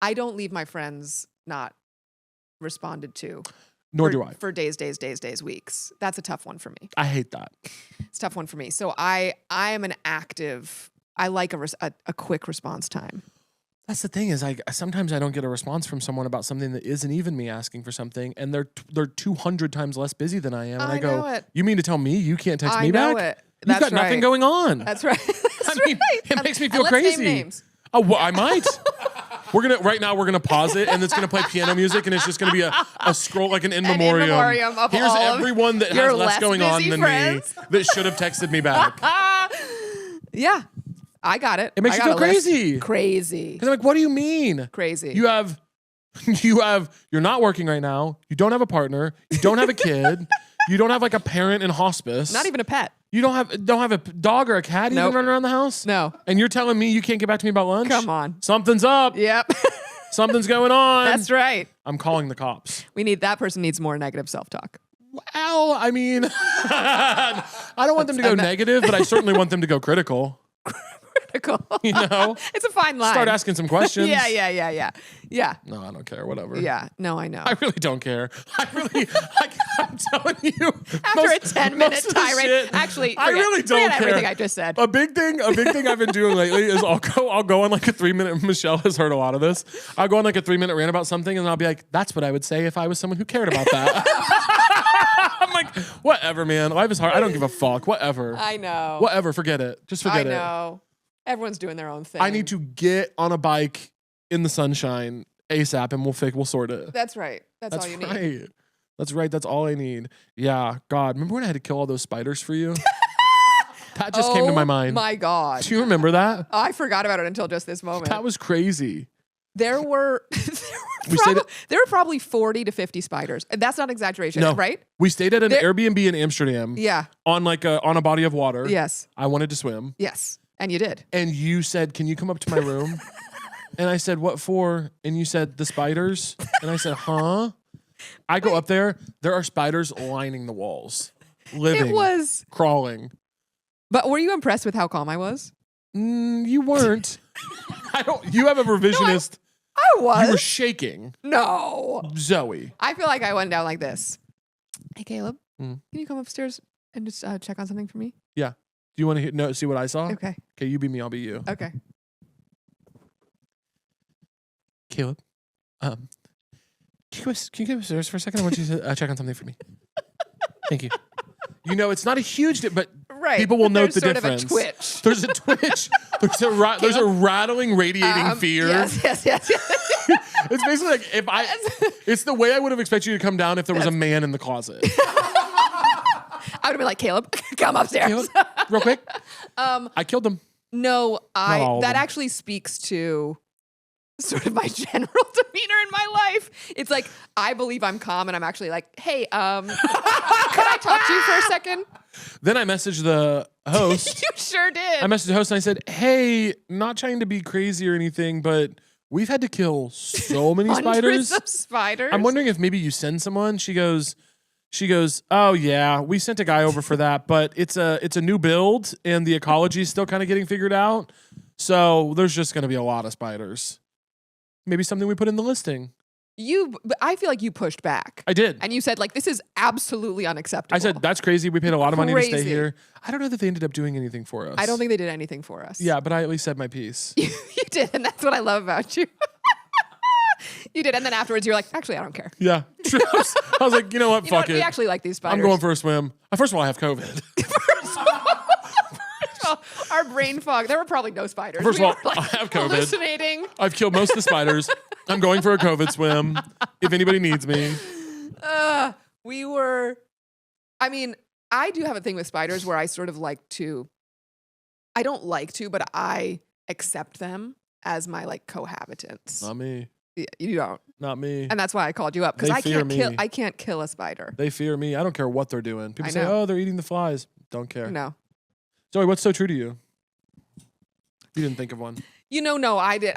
[SPEAKER 3] I don't leave my friends not responded to.
[SPEAKER 2] Nor do I.
[SPEAKER 3] For days, weeks. That's a tough one for me.
[SPEAKER 2] I hate that.
[SPEAKER 3] It's a tough one for me. So I am I like a quick response time.
[SPEAKER 2] That's the thing is sometimes I don't get a response from someone about something that isn't even me asking for something, and they're 200 times less busy than I am. And I go, you mean to tell me you can't text me back?
[SPEAKER 3] I know it.
[SPEAKER 2] You've got nothing going on.
[SPEAKER 3] That's right.
[SPEAKER 2] It makes me feel crazy.
[SPEAKER 3] Name names.
[SPEAKER 2] Oh, well, I might. Right now we're gonna pause it, and it's gonna play piano music, and it's just gonna be a scroll, like an in memoriam.
[SPEAKER 3] Of
[SPEAKER 2] Here's
[SPEAKER 3] all
[SPEAKER 2] everyone that has less going on than
[SPEAKER 3] friends.
[SPEAKER 2] me that should have texted me back.
[SPEAKER 3] Yeah, I got it.
[SPEAKER 2] It makes you feel crazy.
[SPEAKER 3] Crazy.
[SPEAKER 2] Because I'm like, what do you mean?
[SPEAKER 3] Crazy.
[SPEAKER 2] You're not working right now. You don't have a partner. You don't have a kid. You don't have like a parent in hospice.
[SPEAKER 3] Not even a pet.
[SPEAKER 2] You don't have a dog or a cat even running around the house?
[SPEAKER 3] No.
[SPEAKER 2] And you're telling me you can't get back to me about lunch?
[SPEAKER 3] Come on.
[SPEAKER 2] Something's up.
[SPEAKER 3] Yep.
[SPEAKER 2] Something's going on.
[SPEAKER 3] That's right.
[SPEAKER 2] I'm calling the cops.
[SPEAKER 3] That person needs more negative self-talk.
[SPEAKER 2] Well, I mean, I don't want them to go negative, but I certainly want them to go critical.
[SPEAKER 3] Critical.
[SPEAKER 2] You know?
[SPEAKER 3] It's a fine line.
[SPEAKER 2] Start asking some questions.
[SPEAKER 3] Yeah.
[SPEAKER 2] No, I don't care. Whatever.
[SPEAKER 3] Yeah. No, I know.
[SPEAKER 2] I really don't care. I'm telling you.
[SPEAKER 3] After a 10-minute tirade. Actually,
[SPEAKER 2] I really don't
[SPEAKER 3] forget
[SPEAKER 2] care.
[SPEAKER 3] everything I just said.
[SPEAKER 2] A big thing I've been doing lately is I'll go on like a 3-minute. Michelle has heard a lot of this. I'll go on like a 3-minute rant about something, and I'll be like, "That's what I would say if I was someone who cared about that." I'm like, whatever, man. Life is hard. I don't give a fuck. Whatever.
[SPEAKER 3] I know.
[SPEAKER 2] Whatever. Forget it. Just forget it.
[SPEAKER 3] I know. Everyone's doing their own thing.
[SPEAKER 2] I need to get on a bike in the sunshine ASAP, and we'll sort it.
[SPEAKER 3] That's right. That's all you need.
[SPEAKER 2] That's right. That's all I need. Yeah. God, remember when I had to kill all those spiders for you? That just came to my mind.
[SPEAKER 3] My God.
[SPEAKER 2] Do you remember that?
[SPEAKER 3] I forgot about it until just this moment.
[SPEAKER 2] That was crazy.
[SPEAKER 3] There were probably 40 to 50 spiders. And that's not exaggeration, right?
[SPEAKER 2] We stayed at an Airbnb in Amsterdam.
[SPEAKER 3] Yeah.
[SPEAKER 2] On a body of water.
[SPEAKER 3] Yes.
[SPEAKER 2] I wanted to swim.
[SPEAKER 3] Yes. And you did.
[SPEAKER 2] And you said, "Can you come up to my room?" And I said, "What for?" And you said, "The spiders." And I said, "Huh?" I go up there. There are spiders lining the walls, living, crawling.
[SPEAKER 3] But were you impressed with how calm I was?
[SPEAKER 2] You weren't. You have a revisionist.
[SPEAKER 3] No, I was.
[SPEAKER 2] You were shaking.
[SPEAKER 3] No.
[SPEAKER 2] Zoe.
[SPEAKER 3] I feel like I went down like this. Hey, Caleb,
[SPEAKER 2] Mm.
[SPEAKER 3] can you come upstairs and just check on something for me?
[SPEAKER 2] Yeah. Do you want to see what I saw?
[SPEAKER 3] Okay.
[SPEAKER 2] Okay, you be me, I'll be you.
[SPEAKER 3] Okay.
[SPEAKER 2] Caleb, can you go upstairs for a second? I want you to check on something for me. Thank you. You know, it's not a huge, but people will note the difference. There's a twitch. There's a rattling, radiating fear.
[SPEAKER 3] Yes.
[SPEAKER 2] It's basically like it's the way I would have expected you to come down if there was a man in the closet.
[SPEAKER 3] I would have been like, Caleb, come upstairs.
[SPEAKER 2] Caleb, real quick. I killed him.
[SPEAKER 3] No, that actually speaks to sort of my general demeanor in my life. It's like, I believe I'm calm, and I'm actually like, hey, can I talk to you for a second?
[SPEAKER 2] Then I messaged the host.
[SPEAKER 3] You sure did.
[SPEAKER 2] I messaged the host and I said, hey, not trying to be crazy or anything, but we've had to kill so many
[SPEAKER 3] Hundreds
[SPEAKER 2] spiders.
[SPEAKER 3] of spiders.
[SPEAKER 2] I'm wondering if maybe you send someone. She goes, oh yeah, we sent a guy over for that, but it's a new build and the ecology is still kind of getting figured out. So there's just going to be a lot of spiders. Maybe something we put in the listing.
[SPEAKER 3] But I feel like you pushed back.
[SPEAKER 2] I did.
[SPEAKER 3] And you said, like, this is absolutely unacceptable.
[SPEAKER 2] I said, that's crazy. We paid a lot of money to stay here. I don't know that they ended up doing anything for us.
[SPEAKER 3] I don't think they did anything for us.
[SPEAKER 2] Yeah, but I at least said my piece.
[SPEAKER 3] You did, and that's what I love about you. You did, and then afterwards, you're like, actually, I don't care.
[SPEAKER 2] Yeah. I was like, you know what? Fuck it.
[SPEAKER 3] We actually like these spiders.
[SPEAKER 2] I'm going for a swim. First of all, I have COVID.
[SPEAKER 3] Our brain fog. There were probably no spiders.
[SPEAKER 2] First of all, I have COVID.
[SPEAKER 3] Hallucinating.
[SPEAKER 2] I've killed most of the spiders. I'm going for a COVID swim. If anybody needs me.
[SPEAKER 3] I do have a thing with spiders where I sort of like to, I don't like to, but I accept them as my like cohabitants.
[SPEAKER 2] Not me.
[SPEAKER 3] Yeah, you don't.
[SPEAKER 2] Not me.
[SPEAKER 3] And that's why I called you up, because I can't kill a spider.
[SPEAKER 2] They fear me. I don't care what they're doing. People say, oh, they're eating the flies. Don't care.
[SPEAKER 3] No.
[SPEAKER 2] Zoe, what's so true to you? You didn't think of one.
[SPEAKER 3] No, I did.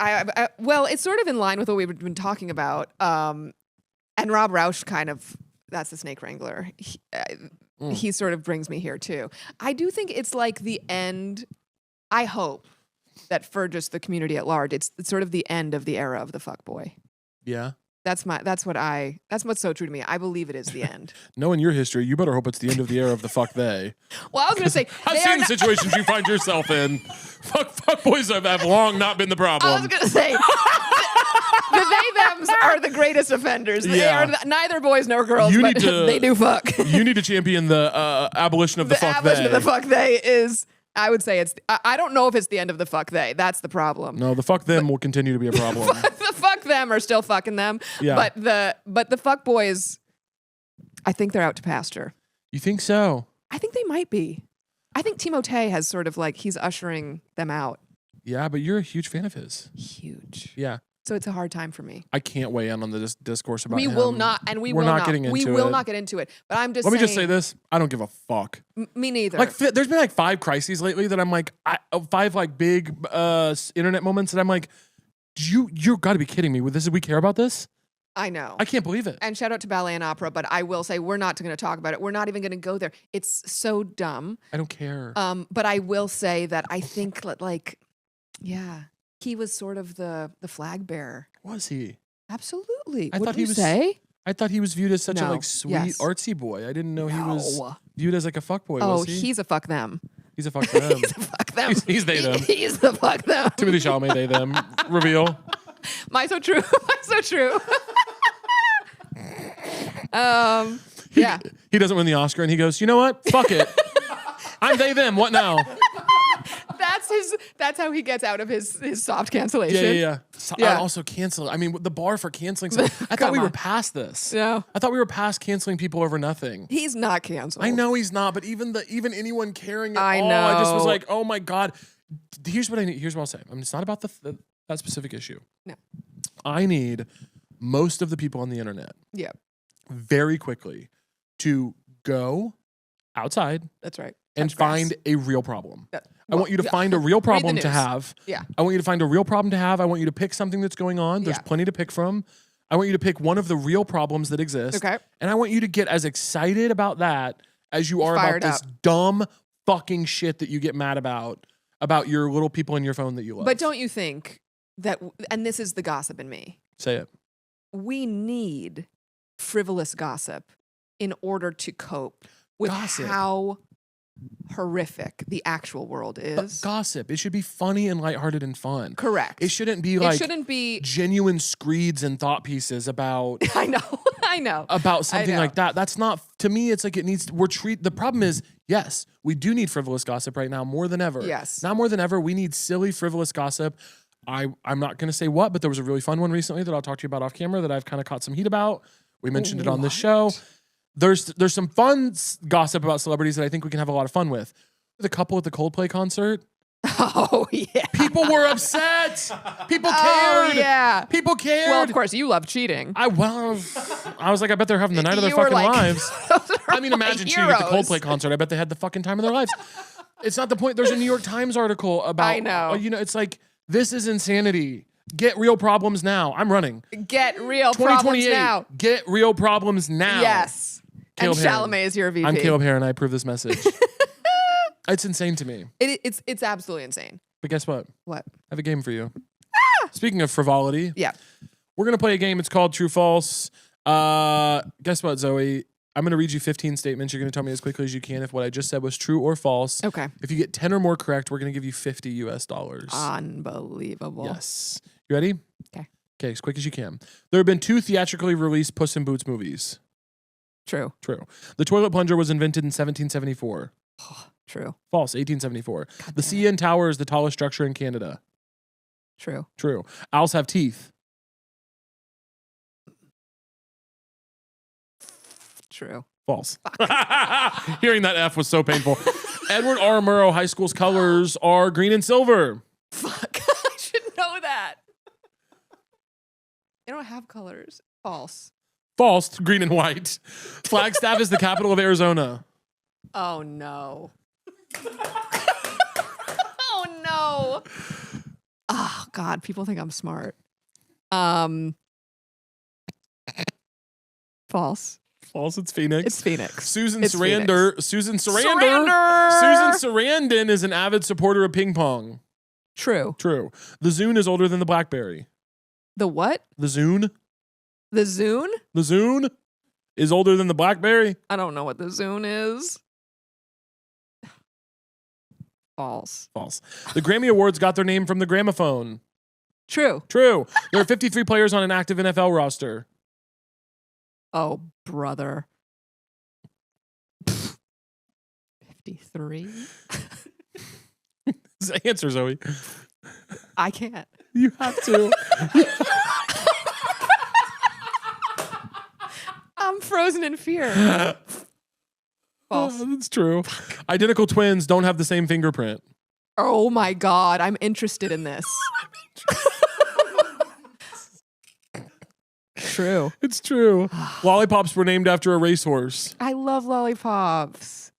[SPEAKER 3] Well, it's sort of in line with what we've been talking about. And Rob Roush that's the snake wrangler. He sort of brings me here too. I do think it's like the end. I hope that for just the community at large, it's sort of the end of the era of the fuckboy.
[SPEAKER 2] Yeah.
[SPEAKER 3] That's what's so true to me. I believe it is the end.
[SPEAKER 2] Knowing your history, you better hope it's the end of the era of the fuck they.
[SPEAKER 3] Well, I was going to say,
[SPEAKER 2] I've seen the situations you find yourself in. Fuck boys have long not been the problem.
[SPEAKER 3] I was going to say, the they-thems are the greatest offenders. They are neither boys nor girls, they do fuck.
[SPEAKER 2] You need to champion the abolition of the fuck they.
[SPEAKER 3] The abolition of the fuck they is I would say I don't know if it's the end of the fuck they. That's the problem.
[SPEAKER 2] No, the fuck them will continue to be a problem.
[SPEAKER 3] The fuck them are still fucking them.
[SPEAKER 2] Yeah.
[SPEAKER 3] But the fuck boys, I think they're out to pasture.
[SPEAKER 2] You think so?
[SPEAKER 3] I think they might be. I think Timothée has sort of like, he's ushering them out.
[SPEAKER 2] Yeah, but you're a huge fan of his.
[SPEAKER 3] Huge.
[SPEAKER 2] Yeah.
[SPEAKER 3] So it's a hard time for me.
[SPEAKER 2] I can't weigh in on the discourse about
[SPEAKER 3] We
[SPEAKER 2] him.
[SPEAKER 3] will not, and we
[SPEAKER 2] We're
[SPEAKER 3] will
[SPEAKER 2] not
[SPEAKER 3] not.
[SPEAKER 2] getting into
[SPEAKER 3] we will
[SPEAKER 2] it.
[SPEAKER 3] not get into it. But I'm just
[SPEAKER 2] Let
[SPEAKER 3] saying.
[SPEAKER 2] me just say this. I don't give a fuck.
[SPEAKER 3] Me neither.
[SPEAKER 2] Like, there's been like 5 crises lately that I'm like, 5 like big internet moments that I'm like, you got to be kidding me with this. We care about this?
[SPEAKER 3] I know.
[SPEAKER 2] I can't believe it.
[SPEAKER 3] And shout out to Ballet and Opera, but I will say we're not going to talk about it. We're not even going to go there. It's so dumb.
[SPEAKER 2] I don't care.
[SPEAKER 3] But I will say that I think like, yeah, he was sort of the flag bearer.
[SPEAKER 2] Was he?
[SPEAKER 3] Absolutely.
[SPEAKER 2] I
[SPEAKER 3] What
[SPEAKER 2] thought
[SPEAKER 3] did
[SPEAKER 2] he
[SPEAKER 3] you
[SPEAKER 2] was-
[SPEAKER 3] say?
[SPEAKER 2] I thought he was viewed as such a
[SPEAKER 3] No.
[SPEAKER 2] like sweet
[SPEAKER 3] Yes.
[SPEAKER 2] artsy boy. I didn't know he was
[SPEAKER 3] No.
[SPEAKER 2] viewed as like a fuck boy.
[SPEAKER 3] Oh,
[SPEAKER 2] Was he?
[SPEAKER 3] he's a fuck them.
[SPEAKER 2] He's a fuck them.
[SPEAKER 3] He's a fuck them.
[SPEAKER 2] He's they them.
[SPEAKER 3] He's the fuck them.
[SPEAKER 2] Timothy Chalamet, they them. Reveal.
[SPEAKER 3] My so true. My so true. Yeah.
[SPEAKER 2] He doesn't win the Oscar and he goes, you know what? Fuck it. I'm they them. What now?
[SPEAKER 3] That's how he gets out of his soft cancellation.
[SPEAKER 2] Yeah. So
[SPEAKER 3] Yeah.
[SPEAKER 2] I also cancel. I mean, the bar for canceling. I thought
[SPEAKER 3] Come
[SPEAKER 2] we were
[SPEAKER 3] on.
[SPEAKER 2] past this.
[SPEAKER 3] No.
[SPEAKER 2] I thought we were past canceling people over nothing.
[SPEAKER 3] He's not canceled.
[SPEAKER 2] I know he's not, but even anyone caring at
[SPEAKER 3] I
[SPEAKER 2] all, I just was
[SPEAKER 3] know.
[SPEAKER 2] like, oh my god. Here's what I need. Here's what I'll say. I mean, it's not about that specific issue.
[SPEAKER 3] No.
[SPEAKER 2] I need most of the people on the internet
[SPEAKER 3] Yeah,
[SPEAKER 2] very quickly to go outside
[SPEAKER 3] that's right.
[SPEAKER 2] and
[SPEAKER 3] Touch grass.
[SPEAKER 2] find a real problem.
[SPEAKER 3] Yeah.
[SPEAKER 2] I want you to
[SPEAKER 3] yeah.
[SPEAKER 2] find a real problem to
[SPEAKER 3] news.
[SPEAKER 2] have.
[SPEAKER 3] Yeah.
[SPEAKER 2] I want you to find a real problem to have. I want you to pick something that's going on. There's
[SPEAKER 3] Yeah.
[SPEAKER 2] plenty to pick from. I want you to pick one of the real problems that exist.
[SPEAKER 3] Okay.
[SPEAKER 2] And I want you to get as excited about that as you are about
[SPEAKER 3] Fired
[SPEAKER 2] this dumb fucking shit that you get mad about your little people in your phone that you love.
[SPEAKER 3] But don't you think that, and this is the gossip in me,
[SPEAKER 2] Say it.
[SPEAKER 3] we need frivolous gossip in order to cope with
[SPEAKER 2] Gossip.
[SPEAKER 3] how horrific the actual world is.
[SPEAKER 2] Gossip. It should be funny and lighthearted and fun.
[SPEAKER 3] Correct.
[SPEAKER 2] It shouldn't be
[SPEAKER 3] It
[SPEAKER 2] like
[SPEAKER 3] shouldn't be.
[SPEAKER 2] genuine screeds and thought pieces about
[SPEAKER 3] I know. I know.
[SPEAKER 2] about something
[SPEAKER 3] know.
[SPEAKER 2] like that. That's not, to me, it's like it needs, the problem is, yes, we do need frivolous gossip right now more than ever.
[SPEAKER 3] Yes.
[SPEAKER 2] Now more than ever, we need silly, frivolous gossip. I'm not going to say what, but there was a really fun one recently that I'll talk to you about off camera that I've kind of caught some heat about. We mentioned it on this show. There's some fun gossip about celebrities that I think we can have a lot of fun with. The couple at the Coldplay concert.
[SPEAKER 3] Oh, yeah.
[SPEAKER 2] People were upset. People cared.
[SPEAKER 3] Oh, yeah.
[SPEAKER 2] People cared.
[SPEAKER 3] Well, of course, you love cheating.
[SPEAKER 2] I was like, I bet they're having the night of their
[SPEAKER 3] You were
[SPEAKER 2] fucking
[SPEAKER 3] like,
[SPEAKER 2] lives.
[SPEAKER 3] those are
[SPEAKER 2] I mean,
[SPEAKER 3] my
[SPEAKER 2] imagine cheating at the
[SPEAKER 3] heroes.
[SPEAKER 2] Coldplay concert. I bet they had the fucking time of their lives. It's not the point. There's a New York Times article about,
[SPEAKER 3] I know.
[SPEAKER 2] It's like, this is insanity. Get real problems now. I'm running.
[SPEAKER 3] Get real problems
[SPEAKER 2] 2028.
[SPEAKER 3] now.
[SPEAKER 2] Get real problems now.
[SPEAKER 3] Yes.
[SPEAKER 2] Caleb
[SPEAKER 3] and
[SPEAKER 2] Hearon.
[SPEAKER 3] Chalamet is your VP.
[SPEAKER 2] I'm Caleb Hearon. I approve this message. It's insane to me.
[SPEAKER 3] It's absolutely insane.
[SPEAKER 2] But guess what?
[SPEAKER 3] What?
[SPEAKER 2] I have a game for you. Speaking of frivolity,
[SPEAKER 3] Yeah.
[SPEAKER 2] we're going to play a game. It's called True False. Guess what, Zoe? I'm going to read you 15 statements. You're going to tell me as quickly as you can if what I just said was true or false.
[SPEAKER 3] Okay.
[SPEAKER 2] If you get 10 or more correct, we're going to give you $50 US.
[SPEAKER 3] Unbelievable.
[SPEAKER 2] Yes. You ready?
[SPEAKER 3] Okay.
[SPEAKER 2] Okay, as quick as you can. There have been 2 theatrically released Puss in Boots movies.
[SPEAKER 3] True.
[SPEAKER 2] True. The toilet plunger was invented in 1774.
[SPEAKER 3] True.
[SPEAKER 2] False, 1874. The CN Tower is the tallest structure in Canada.
[SPEAKER 3] True.
[SPEAKER 2] True. Owls have teeth.
[SPEAKER 3] True.
[SPEAKER 2] False. Hearing that F was so painful. Edward R. Murrow High School's colors are green and silver.
[SPEAKER 3] Fuck. I should know that. They don't have colors. False.
[SPEAKER 2] False, green and white. Flagstaff is the capital of Arizona.
[SPEAKER 3] Oh no. Oh no. Oh God, people think I'm smart. False.
[SPEAKER 2] False, it's Phoenix.
[SPEAKER 3] It's Phoenix.
[SPEAKER 2] Susan
[SPEAKER 3] It's
[SPEAKER 2] Sarandon. Susan Sarandon is an avid supporter of ping pong.
[SPEAKER 3] True.
[SPEAKER 2] True. The Zune is older than the BlackBerry.
[SPEAKER 3] The what?
[SPEAKER 2] The Zune?
[SPEAKER 3] The Zune?
[SPEAKER 2] The Zune is older than the BlackBerry.
[SPEAKER 3] I don't know what the Zune is. False.
[SPEAKER 2] False. The Grammy Awards got their name from the gramophone.
[SPEAKER 3] True.
[SPEAKER 2] True. There are 53 players on an active NFL roster.
[SPEAKER 3] Oh, brother. 53?
[SPEAKER 2] Answer, Zoe.
[SPEAKER 3] I can't.
[SPEAKER 2] You have to.
[SPEAKER 3] I'm frozen in fear. False.
[SPEAKER 2] That's true. Identical twins don't have the same fingerprint.
[SPEAKER 3] Oh my God. I'm interested in this. True.
[SPEAKER 2] It's true. Lollipops were named after a racehorse.
[SPEAKER 3] I love lollipops.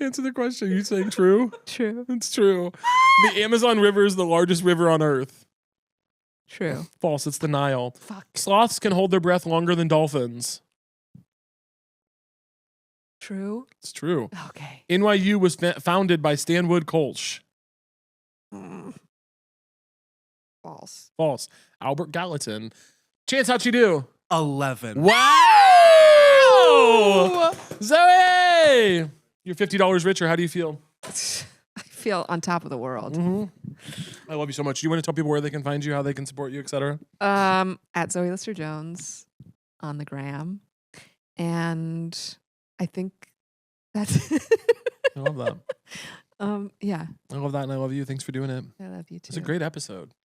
[SPEAKER 2] Answer the question. You saying true?
[SPEAKER 3] True.
[SPEAKER 2] It's true. The Amazon River is the largest river on Earth.
[SPEAKER 3] True.
[SPEAKER 2] False. It's the Nile.
[SPEAKER 3] Fuck.
[SPEAKER 2] Sloths can hold their breath longer than dolphins.
[SPEAKER 3] True.
[SPEAKER 2] It's true.
[SPEAKER 3] Okay.
[SPEAKER 2] NYU was founded by Stanwood Kolsch.
[SPEAKER 3] False.
[SPEAKER 2] False. Albert Gallatin. Chance, how'd you do?
[SPEAKER 1] 11.
[SPEAKER 2] Wow! Zoe! You're $50 richer. How do you feel?
[SPEAKER 3] I feel on top of the world.
[SPEAKER 2] I love you so much. Do you want to tell people where they can find you, how they can support you, etc.?
[SPEAKER 3] At Zoe Lister-Jones on the gram. And I think that's
[SPEAKER 2] I love that.
[SPEAKER 3] yeah.
[SPEAKER 2] I love that, and I love you. Thanks for doing it.
[SPEAKER 3] I love you too.
[SPEAKER 2] It's a great episode.